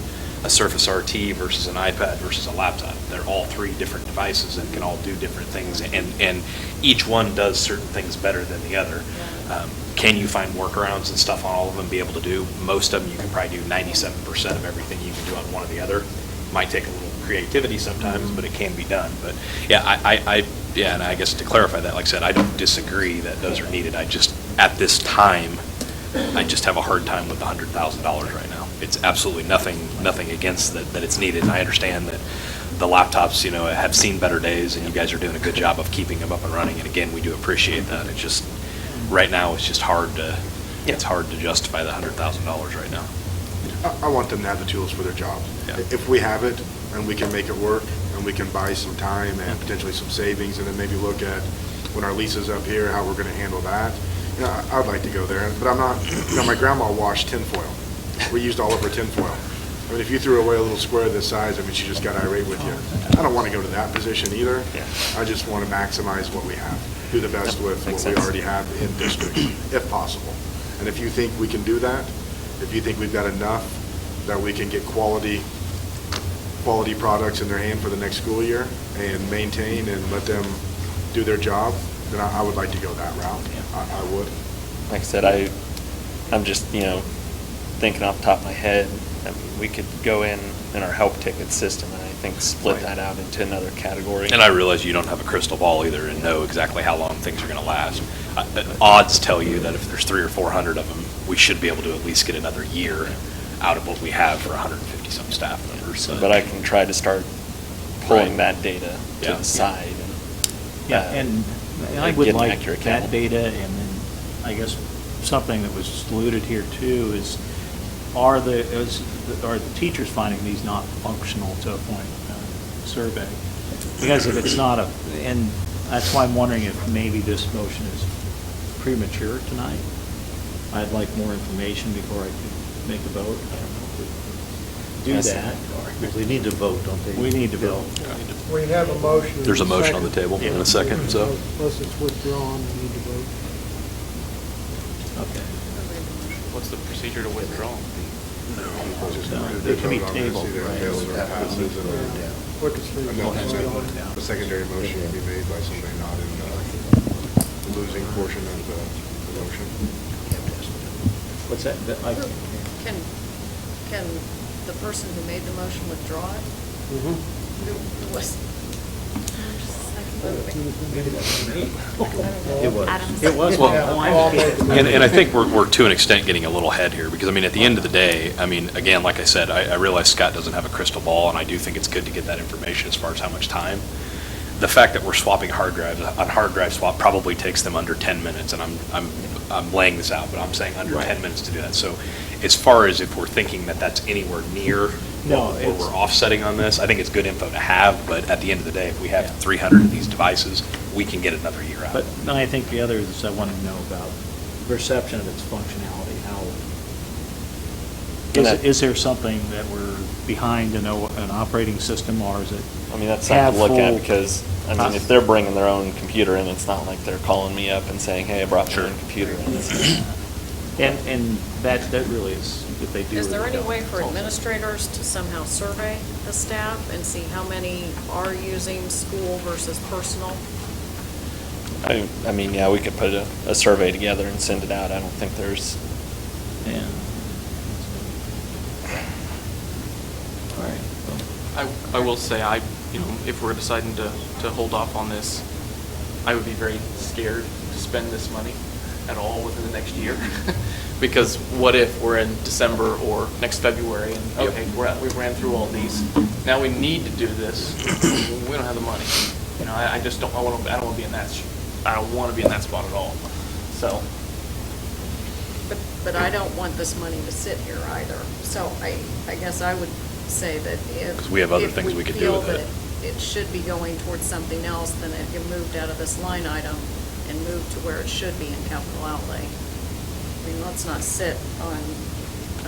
a Surface RT versus an iPad versus a laptop. They're all three different devices and can all do different things, and each one does certain things better than the other. Can you find workarounds and stuff on all of them, be able to do? Most of them, you can probably do 97% of everything you can do on one or the other. Might take a little creativity sometimes, but it can be done. But yeah, and I guess to clarify that, like I said, I don't disagree that those are needed. I just, at this time, I just have a hard time with the $100,000 right now. It's absolutely nothing against that it's needed. And I understand that the laptops, have seen better days, and you guys are doing a good job of keeping them up and running. And again, we do appreciate that. It's just, right now, it's just hard to justify the $100,000 right now. I want them to have the tools for their job. Yeah. If we have it and we can make it work and we can buy some time and potentially some savings, and then maybe look at when our lease is up here, how we're going to handle that. I would like to go there, but I'm not, my grandma washed tinfoil. We used all of her tinfoil. I mean, if you threw away a little square this size, she just got irate with you. I don't want to go to that position either. Yeah. I just want to maximize what we have, do the best with what we already have in district, if possible. And if you think we can do that, if you think we've got enough that we can get quality products in their hand for the next school year and maintain and let them do their job, then I would like to go that route. I would. Like I said, I'm just, thinking off the top of my head, we could go in our help ticket system and I think split that out into another category. And I realize you don't have a crystal ball either and know exactly how long things are going to last. Odds tell you that if there's 300 or 400 of them, we should be able to at least get another year out of what we have for 150-some staff members. But I can try to start pulling that data to the side. And I would get an like accurate that count. data, and then I guess something that was alluded here too is, are the teachers finding these not functional to a point survey? Because if it's not and that's why I'm wondering if maybe this motion is premature tonight. I'd like more information before I could make a vote. I don't know if we do that. We need to vote, don't they? We need to vote. We have a motion. There's a motion on the table in a second, so. Unless it's withdrawn, we need to vote. Okay. What's the procedure to withdraw? They can be tabled, right? A secondary motion can be made by somebody not in the losing portion of the motion. What's that? Can the person who made the motion withdraw it? Who was? It was. And I think we're to an extent getting a little ahead here, because at the end of the day, again, like I said, I realize Scott doesn't have a crystal ball, and I do think it's good to get that information as far as how much time. The fact that we're swapping hard drives, on hard drive swap probably takes them under 10 minutes, and I'm laying this out, but I'm saying under 10 minutes to do that. So as far as if we're thinking that that's anywhere near No, where it's- we're offsetting on this. I think it's good info to have, but at the end of the day, if we have 300 of these devices, we can get another year out. But then I think the other is I want to know about perception of its functionality, is there something that we're behind in an operating system, or is it? I mean, that's something to look at full- because, I mean, if they're bringing their own computer in, it's not like they're calling me up and saying, hey, I brought my own computer in. And that really is, if they do. Is there any it, way for it's also- administrators to somehow survey the staff and see how many are using school versus personal? I mean, yeah, we could put a survey together and send it out. I don't think there's. Yeah. All right. I will say, if we're deciding to hold off on this, I would be very scared to spend this money at all within the next year. Because what if we're in December or next February and, okay, we ran through all these. Now we need to do this. We don't have the money. I just don't, I don't want to be in that, I don't want to be in that spot at all. So. But I don't want this money to sit here either. So I guess I would say that if. 'Cause we have other things we could do with it. If we feel that it should be going towards something else, then it get moved out of this line item and moved to where it should be in capital outlay. I mean, let's not sit on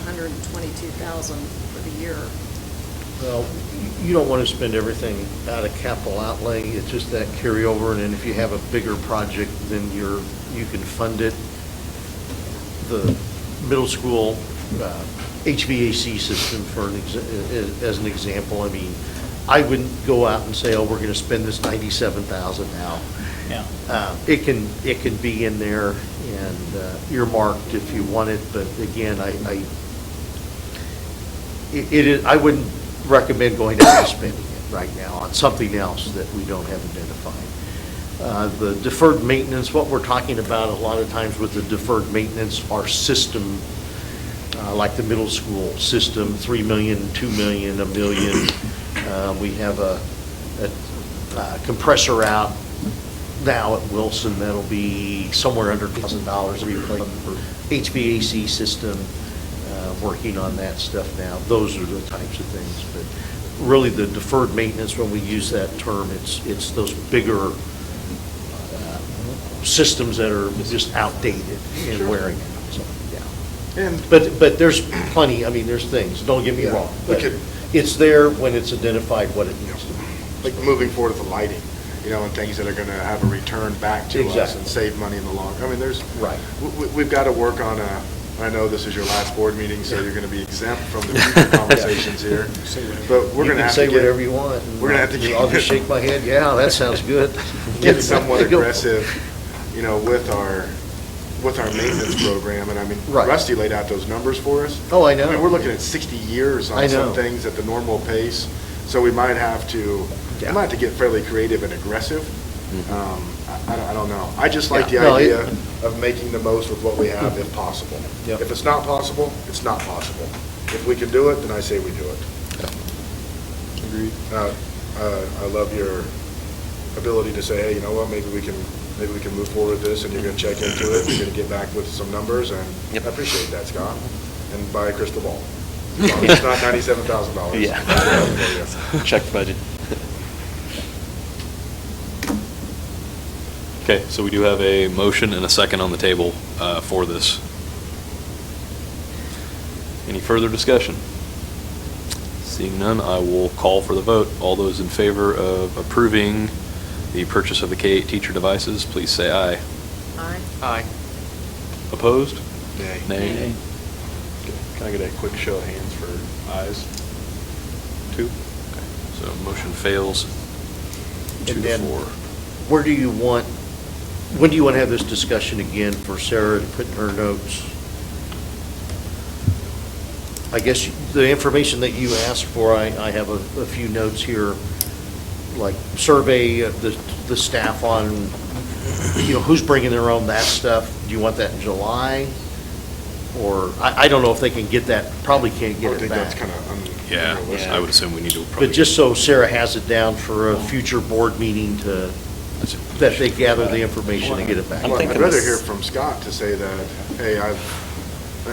122,000 for the year. Well, you don't want to spend everything out of capital outlay. It's just that carryover, and then if you have a bigger project, then you can fund it. The middle school HVAC system, as an example, I mean, I wouldn't go out and say, oh, we're going to spend this $97,000 now. Yeah. It can be in there and earmarked if you want it, but again, I wouldn't recommend going out and spending it right now on something else that we don't have identified. The deferred maintenance, what we're talking about a lot of times with the deferred maintenance, our system, like the middle school system, 3 million, 2 million, $1 million. We have a compressor out now at Wilson that'll be somewhere under $1,000 to replace the HVAC system. Working on that stuff now. Those are the types of things. But really, the deferred maintenance, when we use that term, it's those bigger systems that are just outdated and wearing out. So, yeah. But there's plenty. I mean, there's things. Don't get me wrong. But it's there when it's identified what it needs to be. Like moving forward with the lighting, and things that are going to have a return back to us and save money in the long. I mean, we've got to work on I know this is your last board meeting, so you're going to be exempt from the future conversations here. But we're going to have to say whatever you want. We're going to have to get. I'll just shake my head. Yeah, that sounds good. Get somewhat aggressive, with our maintenance program. And I mean, Rusty laid out those numbers for us. Oh, I know. I mean, we're looking at 60 years on some things at the normal pace. So we might have to get fairly creative and aggressive. I don't know. I just like the idea of making the most with what we have if possible. If it's not possible, it's not possible. If we can do it, then I say we do it. Agreed. I love your ability to say, hey, you know what, maybe we can move forward with this, and you're going to check into it, you're going to get back with some numbers, and I appreciate that, Scott. And buy a crystal ball. As long as it's not $97,000. Yeah. Check the budget. Okay, so we do have a motion and a second on the table for this. Any further discussion? Seeing none, I will call for the vote. All those in favor of approving the purchase of the K-8 teacher devices, please say aye. Aye. Aye. Opposed? Nay. Nay. Okay. Can I get a quick show of hands for ayes? 2? Okay, so motion fails 2 to 4. When do you want to have this discussion again for Sarah to put in her notes? I guess the information that you asked for, I have a few notes here, like survey of the staff on, who's bringing their own that stuff. Do you want that in July? Or, I don't know if they can get that, probably can't get it back. I think that's kind of Yeah, I would assume we need to probably. But just so Sarah has it down for a future board meeting that they gather the information and get it back. I'd rather hear from Scott to say that, hey,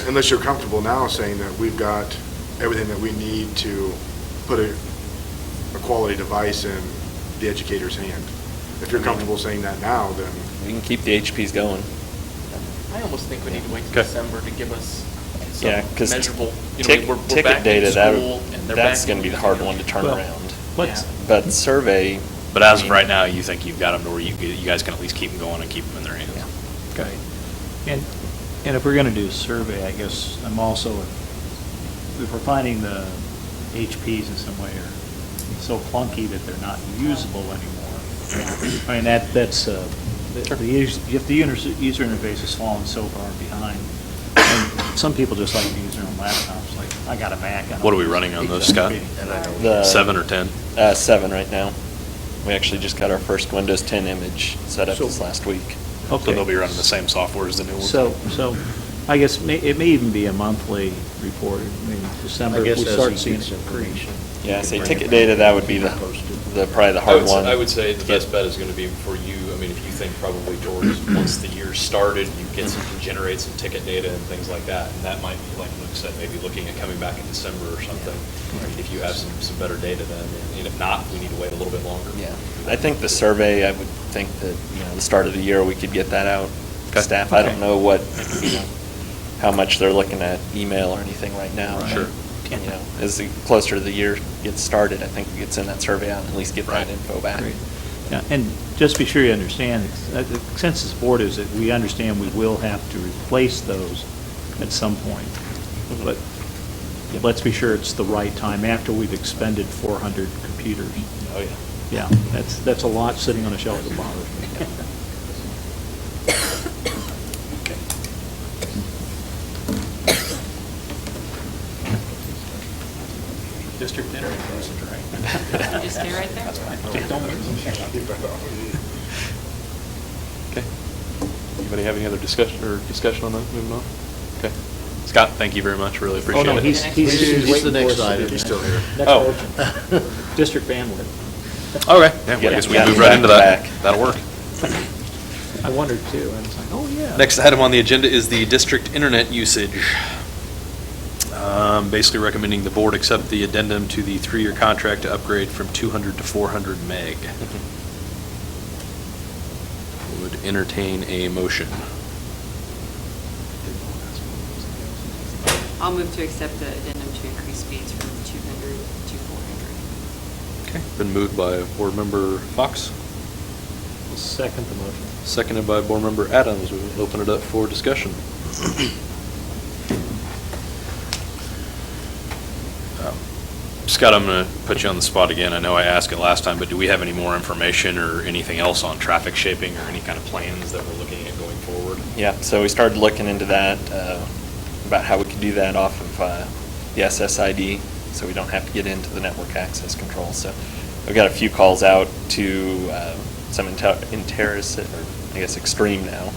unless you're comfortable now saying that we've got everything that we need to put a quality device in the educator's hand. If you're comfortable saying that now, then. We can keep the HPs going. I almost think we need to wait till December to give us Yeah, some because measurable, we're ticket back in data, school and they're back that's going to be the hard one to turn Well, around. let's- But survey. But as of right now, you think you've got them to where you guys can at least keep them going and keep them in their hands? Okay. And if we're going to do a survey, I guess I'm also, if we're finding the HPs in some way are so clunky that they're not usable anymore. I mean, that's, if the user interface is falling so far behind, and some people just like to use their own laptops, like, I got a Mac. I don't What are we use running on those, Scott? The 7 or 10? 7 right now. We actually just got our first Windows 10 image set up So- this last week. So they'll be running the same software as the new one? So I guess it may even be a monthly report. I mean, December, I if guess we as start he seeing gets some information. Yeah, say ticket data, that would be probably the hard one. I would say the best bet is going to be for you, I mean, if you think probably towards, once the year started, you can generate some ticket data and things like that, and that might be, like Luke said, maybe looking at coming back in December or something, if you have some better data then, and if not, we need to wait a little bit longer. Yeah, I think the survey, I would think that, the start of the year, we could get that out. Staff, I don't know what, how much they're looking at email or anything right now. Sure. As the closer the year gets started, I think we could send that survey out and at least get that info back. Great. Yeah, and just be sure you understand, the consensus board is that we understand we will have to replace those at some point. But let's be sure it's the right time after we've expended 400 computers. Oh, yeah. Yeah, that's a lot sitting on a shelf that bothers me. District dinner, right? You just stay right there. That's fine. Don't move. Okay. Anybody have any other discussion on that, moving on? Okay. Scott, thank you very much, really appreciate it. Oh, no, he's He's the waiting next for us to item. do He's that. still here. Next Oh. motion. District bandwidth. Okay, yeah, well, I guess we can move right into that. That'll work. I wondered too, I was like, oh, yeah. Next item on the agenda is the district internet usage. Basically recommending the board accept the addendum to the 3-year contract to upgrade from 200 to 400 meg. Would entertain a motion. I'll move to accept the addendum to increase speeds from 200 to 400. Okay. Been moved by Board Member Fox, I'll second the motion. seconded by Board Member Adams. We'll open it up for discussion. Scott, I'm going to put you on the spot again. I know I asked it last time, but do we have any more information or anything else on traffic shaping or any kind of plans that we're looking at going forward? Yeah, so we started looking into that, about how we could do that off of the SSID, so we don't have to get into the network access control. So we've got a few calls out to some Extreme now,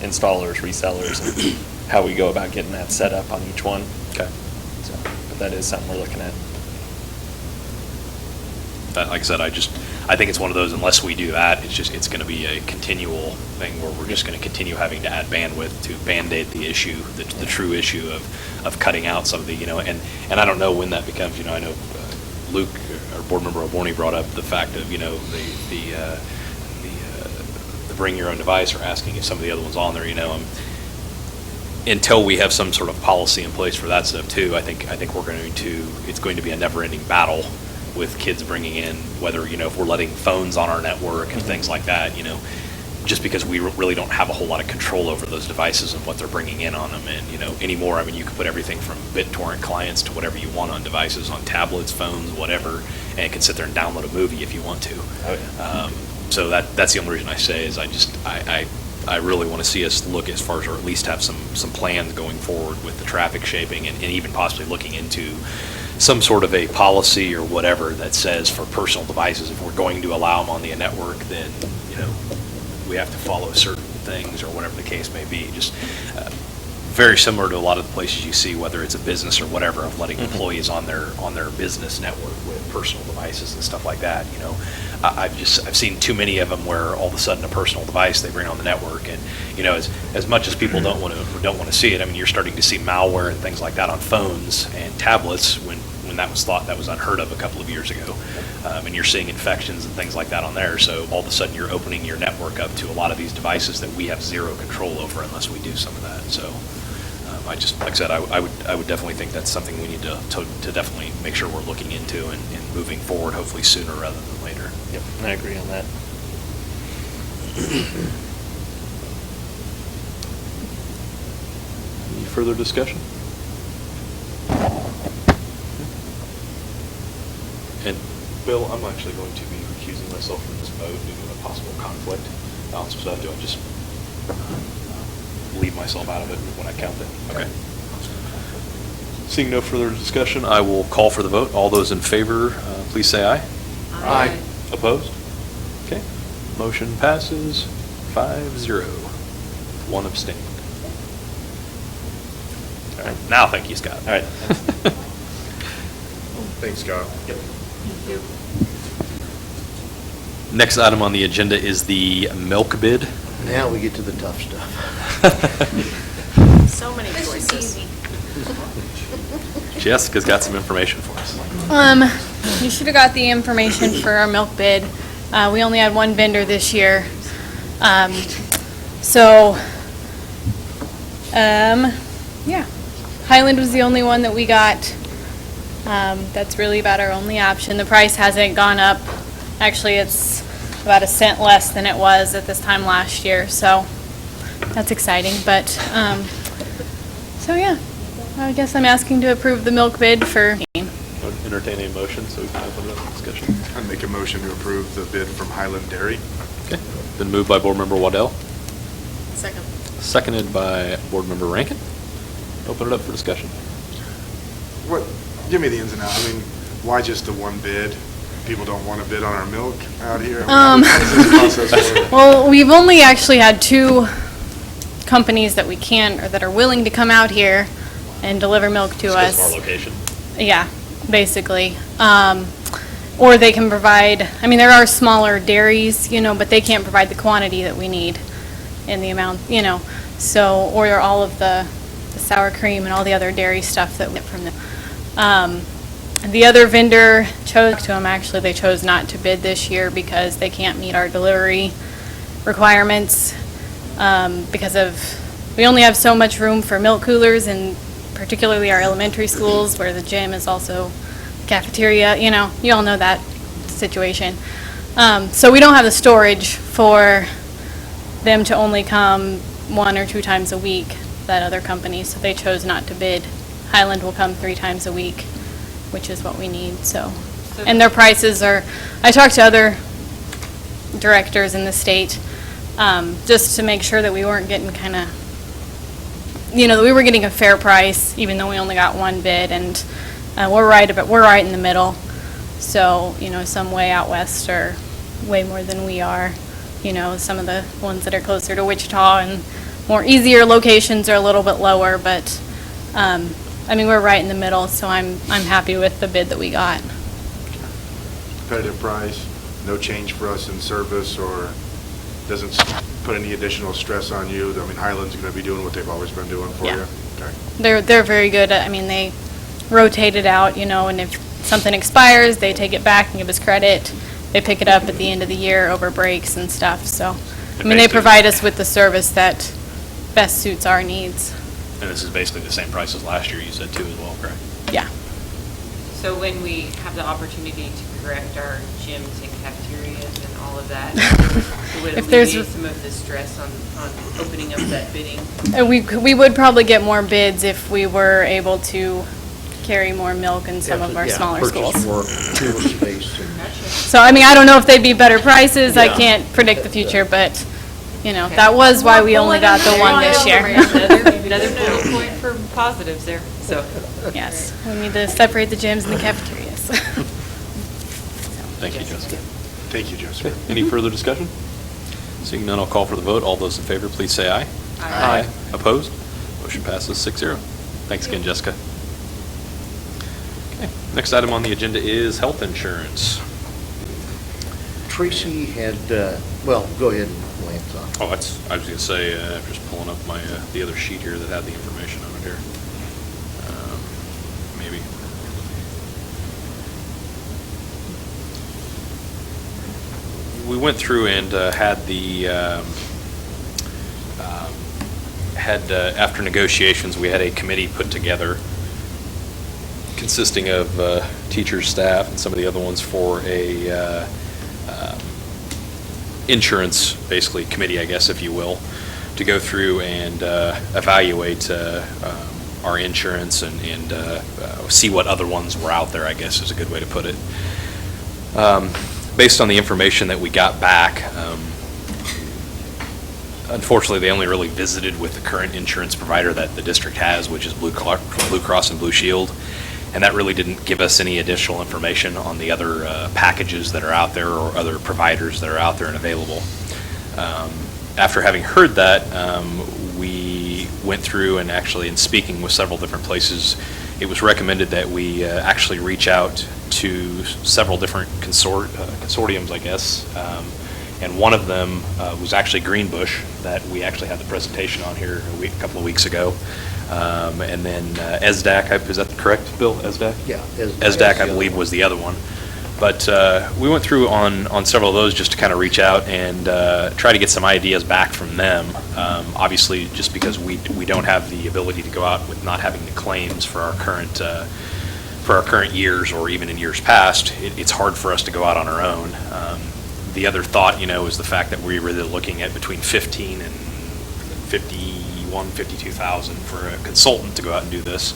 installers, resellers, and how we go about getting that set up on each one. Okay. So, but that is something we're looking at. Like I said, I think it's one of those, unless we do that, it's going to be a continual thing where we're just going to continue having to add bandwidth to Band-Aid the issue, the true issue of cutting out some of the, and I don't know when that becomes, I know Luke, or Board Member O'Borney brought up the fact of, the bring your own device, or asking if some of the other ones on there, until we have some sort of policy in place for that stuff too, I think it's going to be a never-ending battle with kids bringing in, whether, if we're letting phones on our network and things like that, just because we really don't have a whole lot of control over those devices and what they're bringing in on them. And, anymore, I mean, you can put everything from BitTorrent clients to whatever you want on devices, on tablets, phones, whatever, and it can sit there and download a movie if you want to. Oh, yeah. So that's the only reason I say is I really want to see us look as far as, or at least have some plans going forward with the traffic shaping, and even possibly looking into some sort of a policy or whatever that says for personal devices, if we're going to allow them on the network, then, we have to follow certain things or whatever the case may be. Just very similar to a lot of the places you see, whether it's a business or whatever, of letting employees on their business network with personal devices and stuff like that. You know, I've seen too many of them where all of a sudden a personal device they bring on the network, and you know, as much as people don't want to see it, I mean, you're starting to see malware and things like that on phones and tablets when that was thought that was unheard of a couple of years ago. And you're seeing infections and things like that on there. So all of a sudden you're opening your network up to a lot of these devices that we have zero control over unless we do some of that. So I just, like I said, I would definitely think that's something we need to definitely make sure we're looking into and moving forward, hopefully sooner rather than later. Yep, I agree on that. Any further discussion? And Bill, I'm actually going to be recusing myself from this vote due to a possible conflict. So do I just leave myself out of it when I count it? Okay. Seeing no further discussion, I will call for the vote. All those in favor, please say aye. Aye. Opposed? Okay. Motion passes 5-0. One abstained. All right. Now, thank you, Scott. All right. Thanks, Scott. Yep. Next item on the agenda is the milk bid. Now we get to the tough stuff. So many choices. Jessica's got some information for us. You should have got the information for our milk bid. We only had one vendor this year. Yeah. Highland was the only one that we got. That's really about our only option. The price hasn't gone up. Actually, it's about a cent less than it was at this time last year, so that's exciting. But, so yeah, I guess I'm asking to approve the milk bid for. Entertain a motion so we can open it up for discussion. I'd make a motion to approve the bid from Highland Dairy. Okay. Been moved by Board Member Waddell, Second. seconded by Board Member Rankin. Open it up for discussion. What, give me the ins and outs. I mean, why just the one bid? People don't want to bid on our milk out here? I mean, how does this process work? Well, we've only actually had two companies that we can, or that are willing to come out here and deliver milk to Just 'cause us. of our location. Yeah, basically. Or they can provide, I mean, there are smaller dairies, you know, but they can't provide the quantity that we need in the amount, you know. So, or all of the sour cream and all the other dairy stuff that we get from them. The other vendor chose to them, actually, they chose not to bid this year because they can't meet our delivery requirements because of, we only have so much room for milk coolers, and particularly our elementary schools where the gym is also cafeteria, you know, you all know that situation. So we don't have the storage for them to only come 1 or 2 times a week, that other company, so they chose not to bid. Highland will come 3 times a week, which is what we need, so. And their prices are, I talked to other directors in the state, just to make sure that we weren't getting kind of, you know, that we were getting a fair price, even though we only got one bid, and we're right in the middle. So, you know, some way out west are way more than we are. You know, some of the ones that are closer to Wichita and more easier locations are a little bit lower, but I mean, we're right in the middle, so I'm happy with the bid that we got. Competitive price, no change for us in service, or doesn't put any additional stress on you? I mean, Highland's going to be doing what they've always been doing for Yeah. you? Okay. They're very good. I mean, they rotate it out, you know, and if something expires, they take it back and give us credit. They pick it up at the end of the year over breaks and stuff, so. I mean, they provide us with the service that best suits our needs. And this is basically the same price as last year, you said too as well, correct? Yeah. So when we have the opportunity to correct our gyms and cafeterias and all of that, it would If there's alleviate some of the stress on opening up that bidding. We would probably get more bids if we were able to carry more milk in some of our smaller schools. Purchase more cooler space. So, I mean, I don't know if they'd be better prices. I Yeah. can't predict the future, but, you know, that was why we only got the one this year. Another bullet point for positives there, so. Yes, we need to separate the gyms and the cafeterias. Thank you, Jessica. Thank you, Jessica. Any further discussion? Seeing none, I'll call for the vote. All those in favor, please say aye. Aye. Opposed? Motion passes 6-0. Thanks again, Jessica. Okay, next item on the agenda is health insurance. Tracy had, well, go ahead, Lance. Oh, I was going to say, I'm just pulling up my, the other sheet here that had the information on it here. Maybe. We went through and had the, after negotiations, we had a committee put together consisting of teachers, staff, and some of the other ones for a insurance, basically, committee, I guess, if you will, to go through and evaluate our insurance and see what other ones were out there, I guess is a good way to put it. Based on the information that we got back, unfortunately, they only really visited with the current insurance provider that the district has, which is Blue Cross and Blue Shield, and that really didn't give us any additional information on the other packages that are out there or other providers that are out there and available. After having heard that, we went through and actually, in speaking with several different places, it was recommended that we actually reach out to several different consortiums, I guess. And one of them was actually Greenbush, that we actually had the presentation on here a couple of weeks ago. And then ESDAC, is that correct, Bill? ESDAC? Yeah. ESDAC, I believe, was the other one. But we went through on several of those just to kind of reach out and try to get some ideas back from them. Obviously, just because we don't have the ability to go out with not having the claims for our current years or even in years past, it's hard for us to go out on our own. The other thought, is the fact that we're really looking at between 15 and 52,000 for a consultant to go out and do this.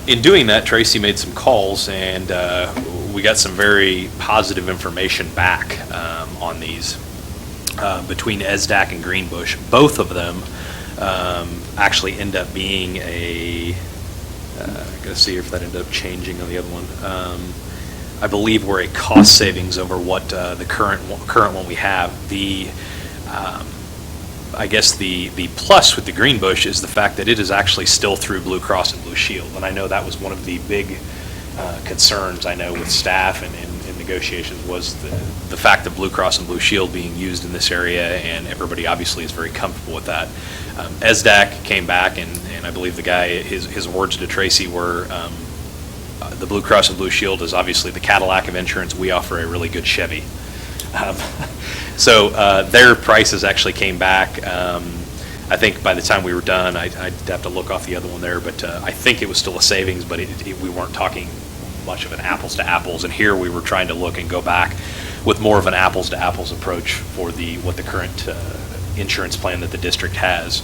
In doing that, Tracy made some calls, and we got some very positive information back on these between ESDAC and Greenbush. Both of them actually end up being I'm going to see if that ended up changing on the other one. I believe we're a cost savings over what the current one we have. I guess the plus with the Greenbush is the fact that it is actually still through Blue Cross and Blue Shield, and I know that was one of the big concerns I know with staff and in negotiations was the fact of Blue Cross and Blue Shield being used in this area, and everybody obviously is very comfortable with that. ESDAC came back, and I believe the guy, his words to Tracy were, the Blue Cross and Blue Shield is obviously the Cadillac of insurance. We offer a really good Chevy. So their prices actually came back. I think by the time we were done, I'd have to look off the other one there, but I think it was still a savings, but we weren't talking much of an apples to apples. And here we were trying to look and go back with more of an apples to apples approach for what the current insurance plan that the district has.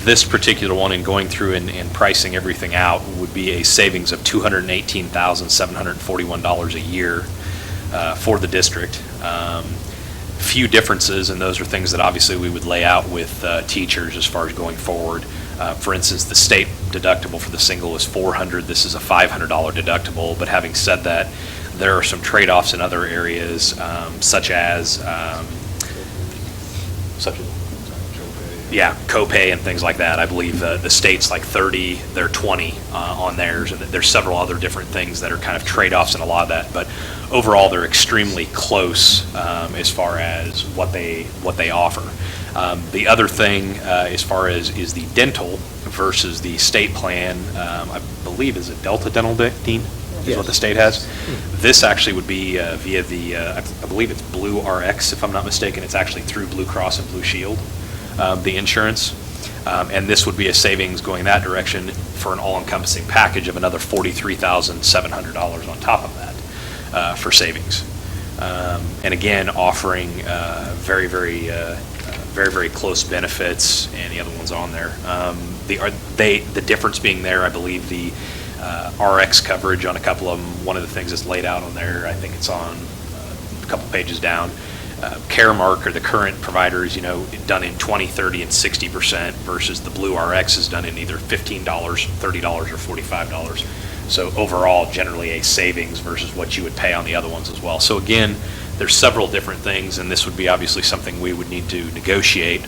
This particular one, in going through and pricing everything out, would be a savings of $218,741 a year for the district. Few differences, and those are things that obviously we would lay out with teachers as far as going forward. For instance, the state deductible for the single is $400. This is a $500 deductible, but having said that, there are some trade-offs in other areas, such as copay and things like that. I believe the state's like 30, they're 20 on theirs, and there's several other different things that are kind of trade-offs in a lot of that. But overall, they're extremely close as far as what they offer. The other thing, as far as is the dental versus the state plan, I believe is it Delta Dental, Dean? Is what the state has. This actually would be via the, I believe it's Blue RX, if I'm not mistaken. It's actually through Blue Cross and Blue Shield, the insurance. And this would be a savings going that direction for an all-encompassing package of another $43,700 on top of that for savings. And again, offering very, very close benefits, and the other one's on there. The difference being there, I believe the RX coverage on a couple of them, one of the things that's laid out on there, I think it's on a couple pages down. Caremark, or the current providers, done in 20, 30, and 60% versus the Blue RX is done in either $15, $30, or $45. So overall, generally a savings versus what you would pay on the other ones as well. So again, there's several different things, and this would be obviously something we would need to negotiate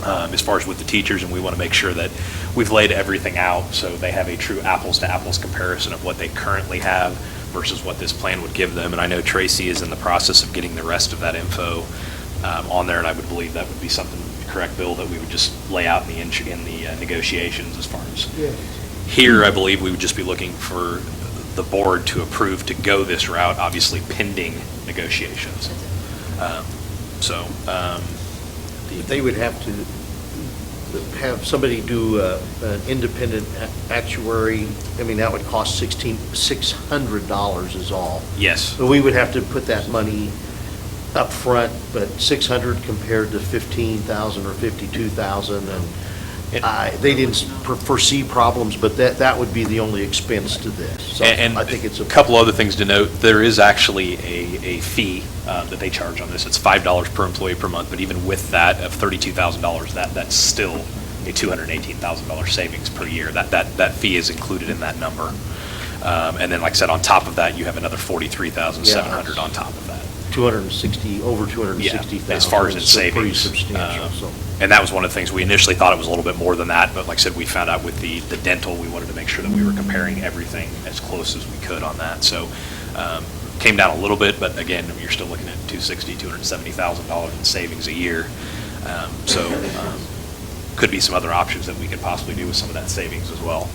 as far as with the teachers, and we want to make sure that we've laid everything out so they have a true apples-to-apples comparison of what they currently have versus what this plan would give them. And I know Tracy is in the process of getting the rest of that info on there, and I would believe that would be something, correct, Bill, that we would just lay out in the negotiations as far as. Yes. Here, I believe we would just be looking for the board to approve to go this route, obviously pending negotiations. They would have to have somebody do an independent actuary. I mean, that would cost $600 is all. Yes. But we would have to put that money up front, but 600 compared to 15,000 or 52,000, and they didn't foresee problems, but that would be the only expense to this. So And I think it's a couple other things to note. There is actually a fee that they charge on this. It's $5 per employee per month, but even with that of $32,000, that's still a $218,000 savings per year. That fee is included in that number. And then, like I said, on top of that, you have another $43,700 on top of that. over 260,000. Yeah, as far as its It's pretty savings. substantial, so. And that was one of the things, we initially thought it was a little bit more than that, but like I said, we found out with the dental, we wanted to make sure that we were comparing everything as close as we could on that. So came down a little bit, but again, you're still looking at $270,000 in savings a year. Could be some other options that we could possibly do with some of that savings as well.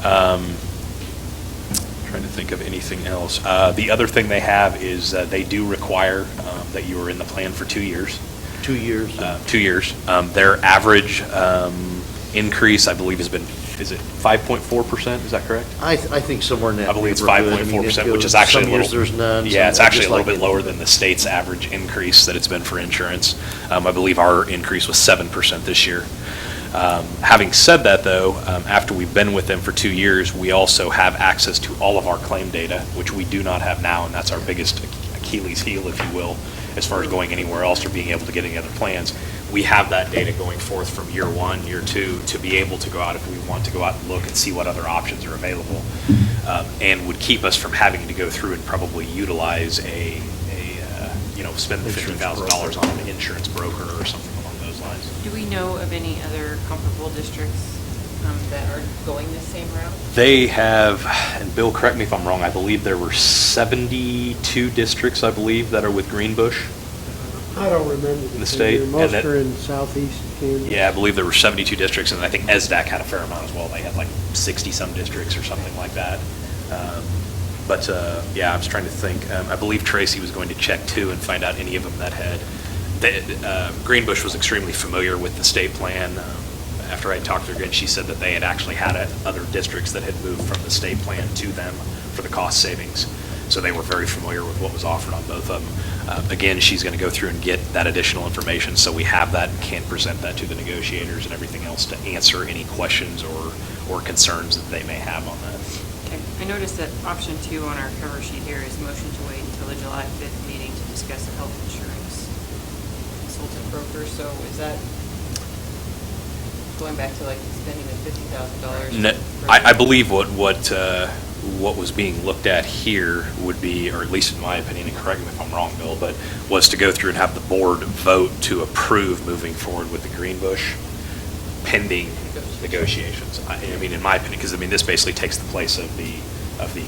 Trying to think of anything else. The other thing they have is they do require that you are in the plan for 2 years. 2 years? 2 years. Their average increase, I believe, has been, is it 5.4%? Is that correct? I think somewhere in that I believe it's neighborhood. I mean, 5.4%, it which is goes- actually a some years little. there's none. Yeah, it's some- actually a just little like bit lower than the state's average increase that it's been for insurance. I believe our increase was 7% this year. Having said that, though, after we've been with them for 2 years, we also have access to all of our claim data, which we do not have now, and that's our biggest Achilles heel, if you will, as far as going anywhere else or being able to get any other plans. We have that data going forth from year 1, year 2, to be able to go out if we want to go out and look and see what other options are available, and would keep us from having to go through and probably utilize spend the $50,000 on an insurance broker or something along those lines. Do we know of any other comparable districts that are going the same route? They have, and Bill, correct me if I'm wrong, I believe there were 72 districts, I believe, that are with Greenbush. I don't remember The state, figure. and Most that- are in southeast Kansas. Yeah, I believe there were 72 districts, and I think ESDAC had a fair amount as well. They had like 60-some districts or something like that. Yeah, I was trying to think. I believe Tracy was going to check too and find out any of them that had. Greenbush was extremely familiar with the state plan. After I talked to her again, she said that they had actually had other districts that had moved from the state plan to them for the cost savings. So they were very familiar with what was offered on both of them. Again, she's going to go through and get that additional information, so we have that and can present that to the negotiators and everything else to answer any questions or concerns that they may have on that. Okay. I noticed that option 2 on our cover sheet here is motion to wait until the July 5th meeting to discuss the health insurance consultant broker. So is that going back to like spending the $50,000? No, I believe what was being looked at here would be, or at least in my opinion, and correct me if I'm wrong, Bill, but was to go through and have the board vote to approve moving forward with the Greenbush pending negotiations. I mean, in my opinion, because I mean, this basically takes the place of the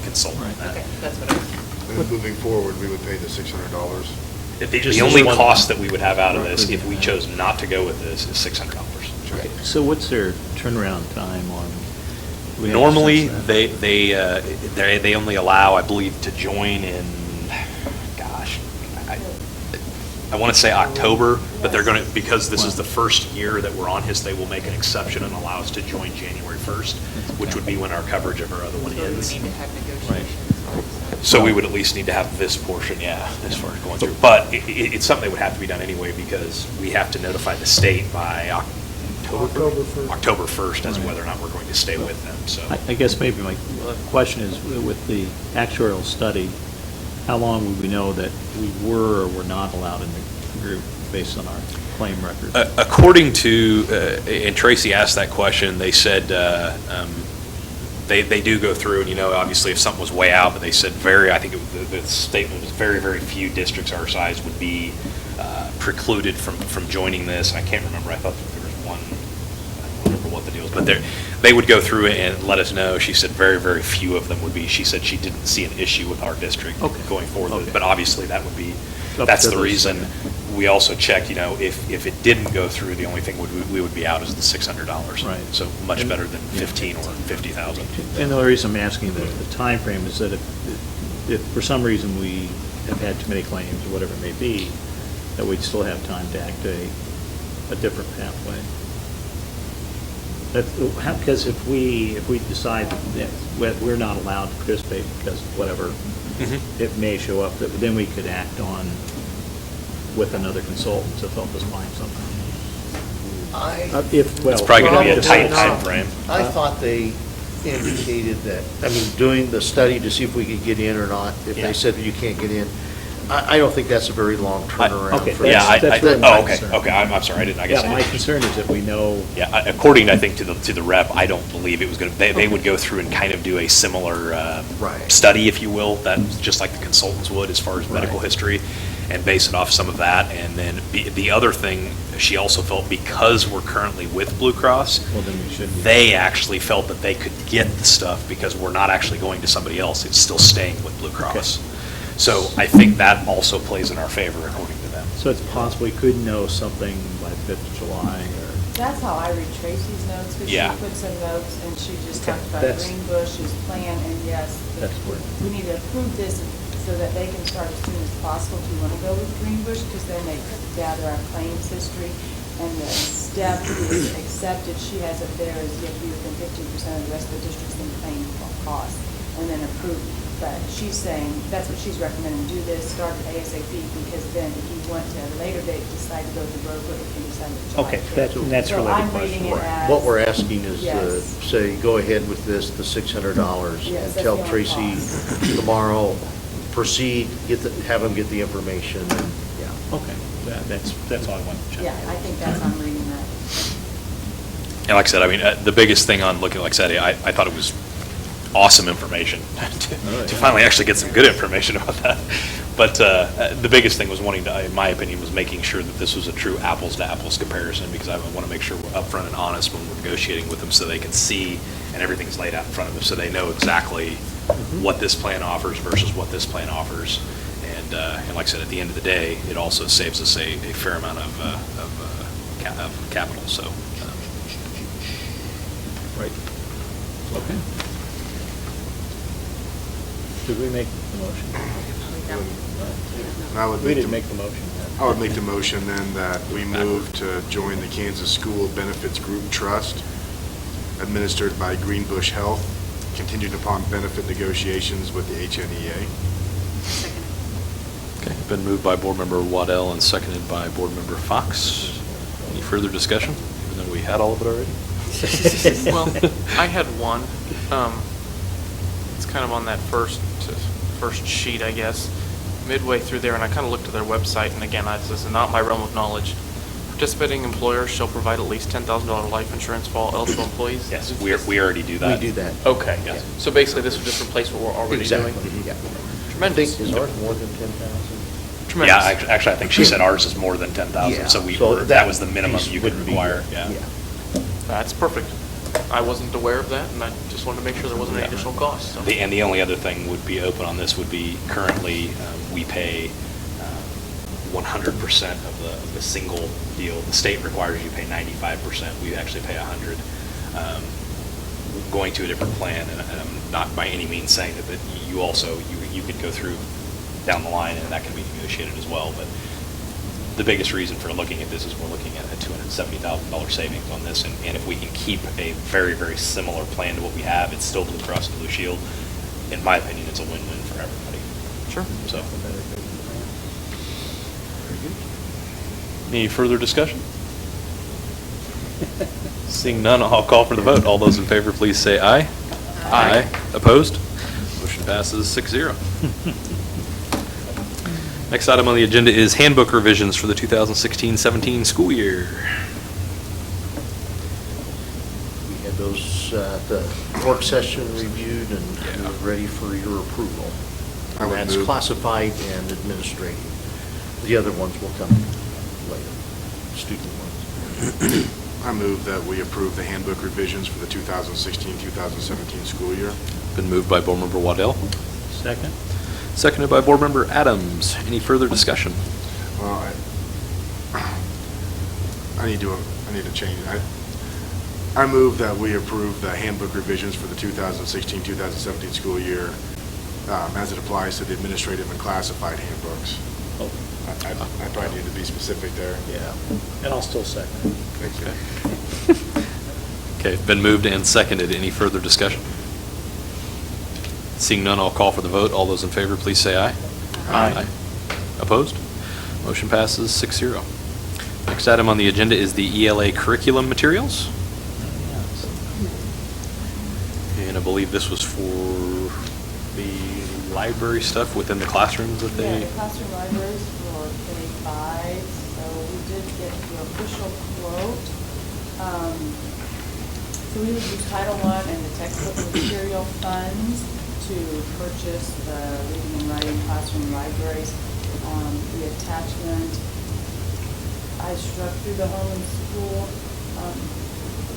consultant. Okay, that's what I was. And moving forward, we would pay the $600. The only cost that we would have out of this, if we chose not to go with this, is $600. Okay. So what's their turnaround time on? we have Normally, since they only allow, I believe, to join in, gosh, I want to say October, but they're going to, because this is the first year that we're on his, they will make an exception and allow us to join January 1st, which would be when our coverage of our other one So we would ends. need to have negotiations. So we would at least need to have this portion, yeah, as far as going through. But it's something that would have to be done anyway because we have to notify the state by October 1st as to whether or not we're going to stay with them, so. I guess maybe my question is, with the actuarial study, how long would we know that we were or were not allowed in the group based on our claim record? According to, and Tracy asked that question, they said they do go through, and obviously if something was way out, but they said I think the statement was very, very few districts our size would be precluded from joining this, and I can't remember, I thought there was what the deal is, but they would go through it and let us know. She said very, very few of them would be, she said she didn't see an issue with our district going forward. Okay. But obviously, that would be, Up that's to the the reason. center. We also checked, if it didn't go through, the only thing we would be out is the $600. Right. So much And- better than 15 or 50,000. And the only reason I'm asking the timeframe is that if for some reason we have had too many claims, or whatever it may be, that we'd still have time to activate a different pathway. Because if we decide that we're not allowed to participate because whatever, it may show up, that then we could act on with another consultant to help us find something. It's probably gonna be a tight timeframe. I thought they indicated that, doing the study to see if we could get in or not, if Yeah. they said you can't get in, I don't think that's a very long turnaround. Okay, for Yeah, this. okay, I'm sorry, I guess I Yeah, my didn't. concern is that we know. Yeah, according, I think, to the rep, I don't believe it was going to, they would go through and kind of do a similar study, if you will, that, just like the consultants would as far as medical history, and base it off some of that. And then the other thing, she also felt, because we're currently with Blue Cross, Well, then we should be. they actually felt that they could get the stuff because we're not actually going to somebody else. It's still staying with Blue Cross. So I think that also plays in our favor, according to them. So it's possible we could know something by the 5th of July, or? That's how I read Tracy's notes, because she Yeah. put some notes, and she just Okay, talked about that's- Greenbush's plan, and yes, That's where. we need to approve this so that they can start as soon as possible if we want to go with Greenbush, because then they gather our claims history, and the step is accepted, she has it there, is you have to be within 15% of the rest of the district's in claim costs, and then approved. But she's saying, that's what she's recommending, do this, start ASAP, because then if you want to, at a later date, decide to go to the broker, it can decide to July. Okay, 5th. that's So really the I'm question. reading it as. What we're asking is, Yes. say, go ahead with this, the $600, Yes, and that's tell the only Tracy cost. tomorrow, proceed, have them get the information, and, yeah. Okay, that's all I wanted to check. Yeah, I think that's, I'm reading that. And like I said, the biggest thing on looking, like I said, I thought it was awesome information to finally actually get some good information about that. But the biggest thing was wanting to, in my opinion, was making sure that this was a true apples to apples comparison, because I want to make sure we're upfront and honest when we're negotiating with them, so they can see and everything's laid out in front of them, so they know exactly what this plan offers versus what this plan offers. And like I said, at the end of the day, it also saves us a fair amount of capital. So. Right. Okay. Did we make the motion? I would We make didn't the- make the motion. I would make the motion then that we move to join the Kansas School Benefits Group Trust, administered by Greenbush Health, contingent upon benefit negotiations with the HNEA. Okay, been moved by Board Member Waddell and seconded by Board Member Fox. Any further discussion, even though we had all of it already? Well, I had one. It's kind of on that first sheet, I guess, midway through there, and I kind of looked at their website, and again, this is not my realm of knowledge. Participating employers shall provide at least $10,000 life insurance for all eligible employees? Yes, we already do that. We do that. Okay. Yes. So basically, this would just replace what we're already doing? Exactly, yeah. Tremendous. Is ours more than 10,000? Tremendous. Yeah, actually, I think she said ours is more than 10,000, Yeah, so so that was the minimum piece you could would be- require, yeah. That's perfect. I wasn't aware of that, and I just wanted to make sure there wasn't any additional cost, so. And the only other thing would be open on this would be currently, we pay 100% of the single deal. The state requires you to pay 95%. We actually pay 100. Going to a different plan, and I'm not by any means saying that you also, you could go through down the line, and that can be negotiated as well. But the biggest reason for looking at this is we're looking at a $270,000 savings on this, and if we can keep a very, very similar plan to what we have, it's still Blue Cross and Blue Shield. In my opinion, it's a win-win for everybody. Sure. So. Any further discussion? Seeing none, I'll call for the vote. All those in favor, please say aye. Aye. Opposed? Motion passes 6-0. Next item on the agenda is handbook revisions for the 2016-17 school year. We had those at the work session reviewed and we're ready for your approval. I would That's move- classified and administrative. The other ones will come later, student ones. I move that we approve the handbook revisions for the 2016-2017 school year. Been moved by Board Member Waddell, Second? seconded by Board Member Adams. Any further discussion? Well, I need to change it. I move that we approve the handbook revisions for the 2016-2017 school year as it applies to the administrative and classified handbooks. Oh. I probably need to be specific there. Yeah, and I'll still second it. Okay, been moved and seconded. Any further discussion? Seeing none, I'll call for the vote. All those in favor, please say aye. Aye. Opposed? Motion passes 6-0. Next item on the agenda is the ELA curriculum materials. And I believe this was for the library stuff within the classrooms that Yeah, they... the classroom libraries for K-5, so we did get the official quote. So we would use Title I and the textbook material funds to purchase the reading and writing classroom libraries. The attachment, I struck through the home and school.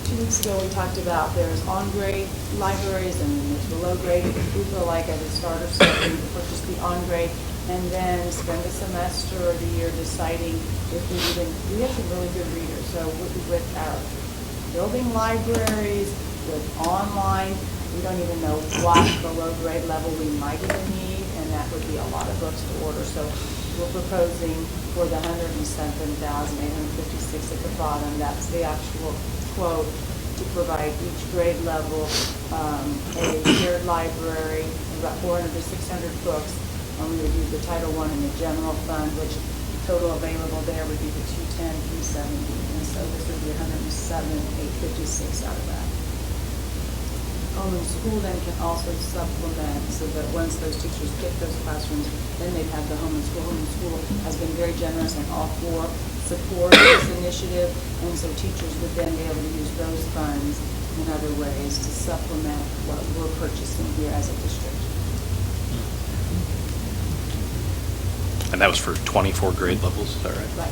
2 weeks ago, we talked about there's on-grade libraries and there's below-grade. We feel like as a starter set, we need to purchase the on-grade and then spend a semester or the year deciding if we have some really good readers. So with our building libraries, with online, we don't even know what below-grade level we might even need, and that would be a lot of books to order. So we're proposing for the $107,856 at the bottom. That's the actual quote to provide each grade level a shared library, about 400 to 600 books. We would use the Title I and the general fund, which total available there would be the 210, 370, and so this would be 107,856 out of that. Home and school then can also supplement, so that once those teachers get those classrooms, then they'd have the home and school. Home and school has been very generous and all for support this initiative, and so teachers would then be able to use those funds in other ways to supplement what we're purchasing here as a district. And that was for 24 grade levels, is that right? Right.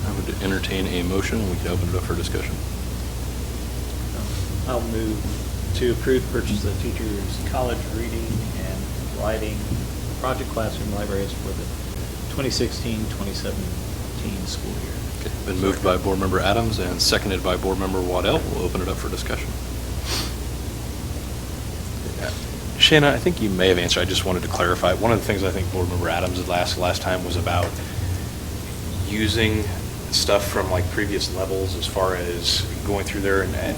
I would entertain a motion, and we can open it up for discussion. I'll move to approve purchase of teachers' college reading and writing project classroom libraries for the 2016-2017 school year. Okay, been moved by Board Member Adams and seconded by Board Member Waddell. We'll open it up for discussion. Shanna, I think you may have answered. I just wanted to clarify. One of the things I think Board Member Adams had last time was about using stuff from like previous levels as far as going through there, and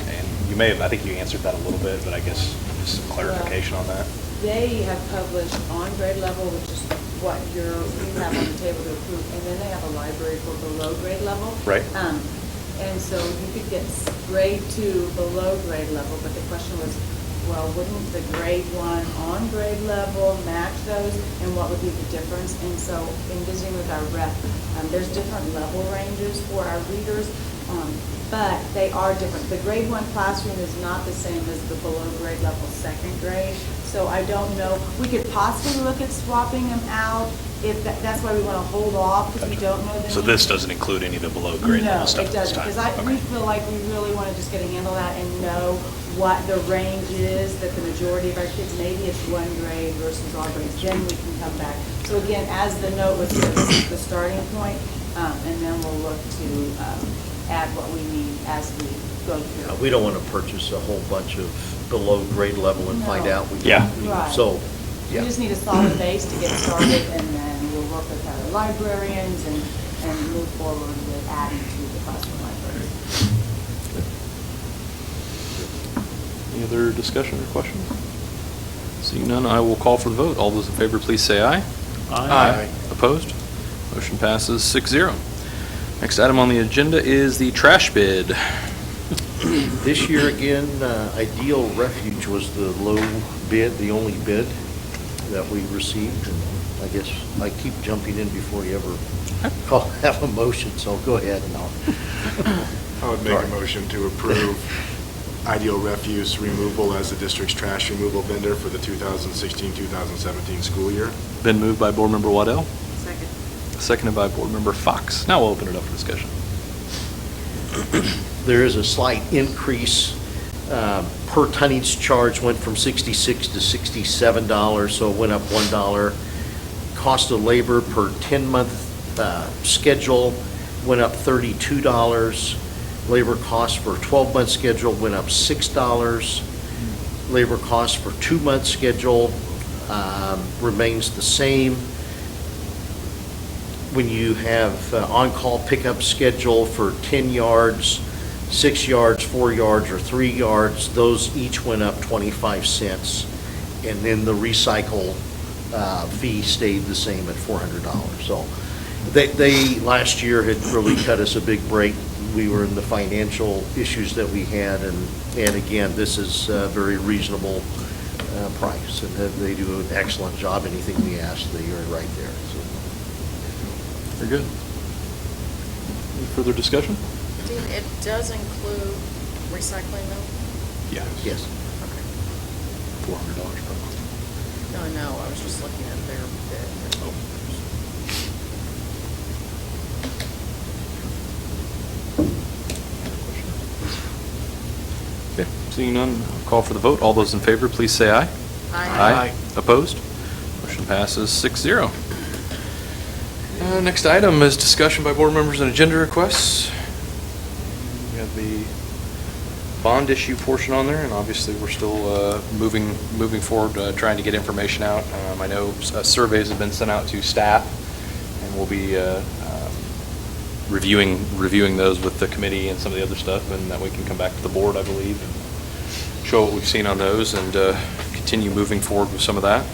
you may have, I think you answered that a little bit, but I guess just some clarification on that. They have published on grade level, which is what you have on the table to approve, and then they have a library for below grade level. Right. And so you could get grade 2 below grade level, but the question was, well, wouldn't the grade 1 on grade level match those, and what would be the difference? And so in visiting with our rep, there's different level ranges for our readers, but they are different. The grade 1 classroom is not the same as the below grade level second grade, so I don't know. We could possibly look at swapping them out. If that's why we want to hold off, because we don't know the So this doesn't include any of the below grade level stuff No, it doesn't, because we feel like we really want to just get a handle on that and know what the range is that the majority of our kids, maybe it's 1 grade versus all grades, then we can come back. So again, as the note was, this is the starting point, and then we'll look to add what we need as we go through. We don't want to purchase a whole bunch of below grade level and find out. Right. So, We yeah. just need a solid base to get started, and then we'll work with our librarians and move forward with adding to the classroom library. Any other discussion or questions? Seeing none, I will call for the vote. All those in favor, please say aye. Aye. Opposed? Motion passes 6-0. Next item on the agenda is the trash bid. This year again, Ideal Refuge was the low bid, the only bid that we received. And I guess I keep jumping in before you ever have a motion, so go ahead and I would make a motion to approve Ideal Refuse Removal as the district's trash removal vendor for the 2016-2017 school year. Been moved by Board Member Waddell, Second. seconded by Board Member Fox. Now we'll open it up for discussion. There is a slight increase. Per tonnage charge went from $66 to $67, so it went up $1. Cost of labor per 10-month schedule went up $32. Labor cost for 12-month schedule went up $6. Labor cost for 2-month schedule remains the same. When you have on-call pickup schedule for 10 yards, 6 yards, 4 yards, or 3 yards, those each went up 25 cents. And then the recycle fee stayed the same at $400. So they last year had really cut us a big break. We were in the financial issues that we had, and again, this is a very reasonable price, and they do an excellent job. Anything we ask, they are right there. So. Very good. Any further discussion? Dean, it does include recycling though? Yeah. Yes. Okay. $400 per month. No, I was just looking at their bid. Oh. Okay, seeing none, I'll call for the vote. All those in favor, please say aye. Aye. Opposed? Motion passes 6-0. Next item is discussion by board members and agenda requests. We have the bond issue portion on there, and obviously we're still moving forward, trying to get information out. I know surveys have been sent out to staff, and we'll be reviewing those with the committee and some of the other stuff, and that we can come back to the board, I believe, and show what we've seen on those, and continue moving forward with some of that.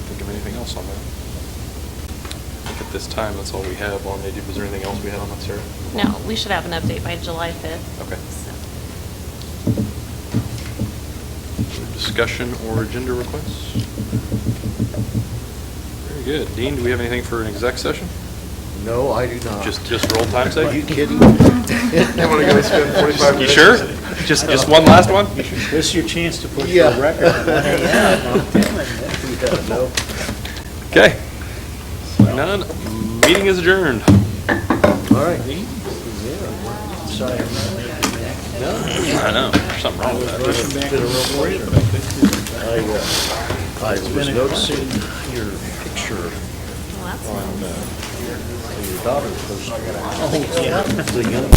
Think of anything else on that? I think at this time, that's all we have on it. Was there anything else we had on that, Sarah? No, we should have an update by July 5th. Okay. Discussion or agenda requests? Very good. Dean, do we have anything for an exec session? No, I do not. Just for old time's sake? Are you kidding? You want to go spend 45 minutes? You sure? Just one last one? This is your chance to push Yeah. your record. I'm telling you. Yeah, no. Okay. None. Meeting is adjourned. All right. Sorry. No. I know. There's something wrong with that. I was noticing your picture on your daughter. The young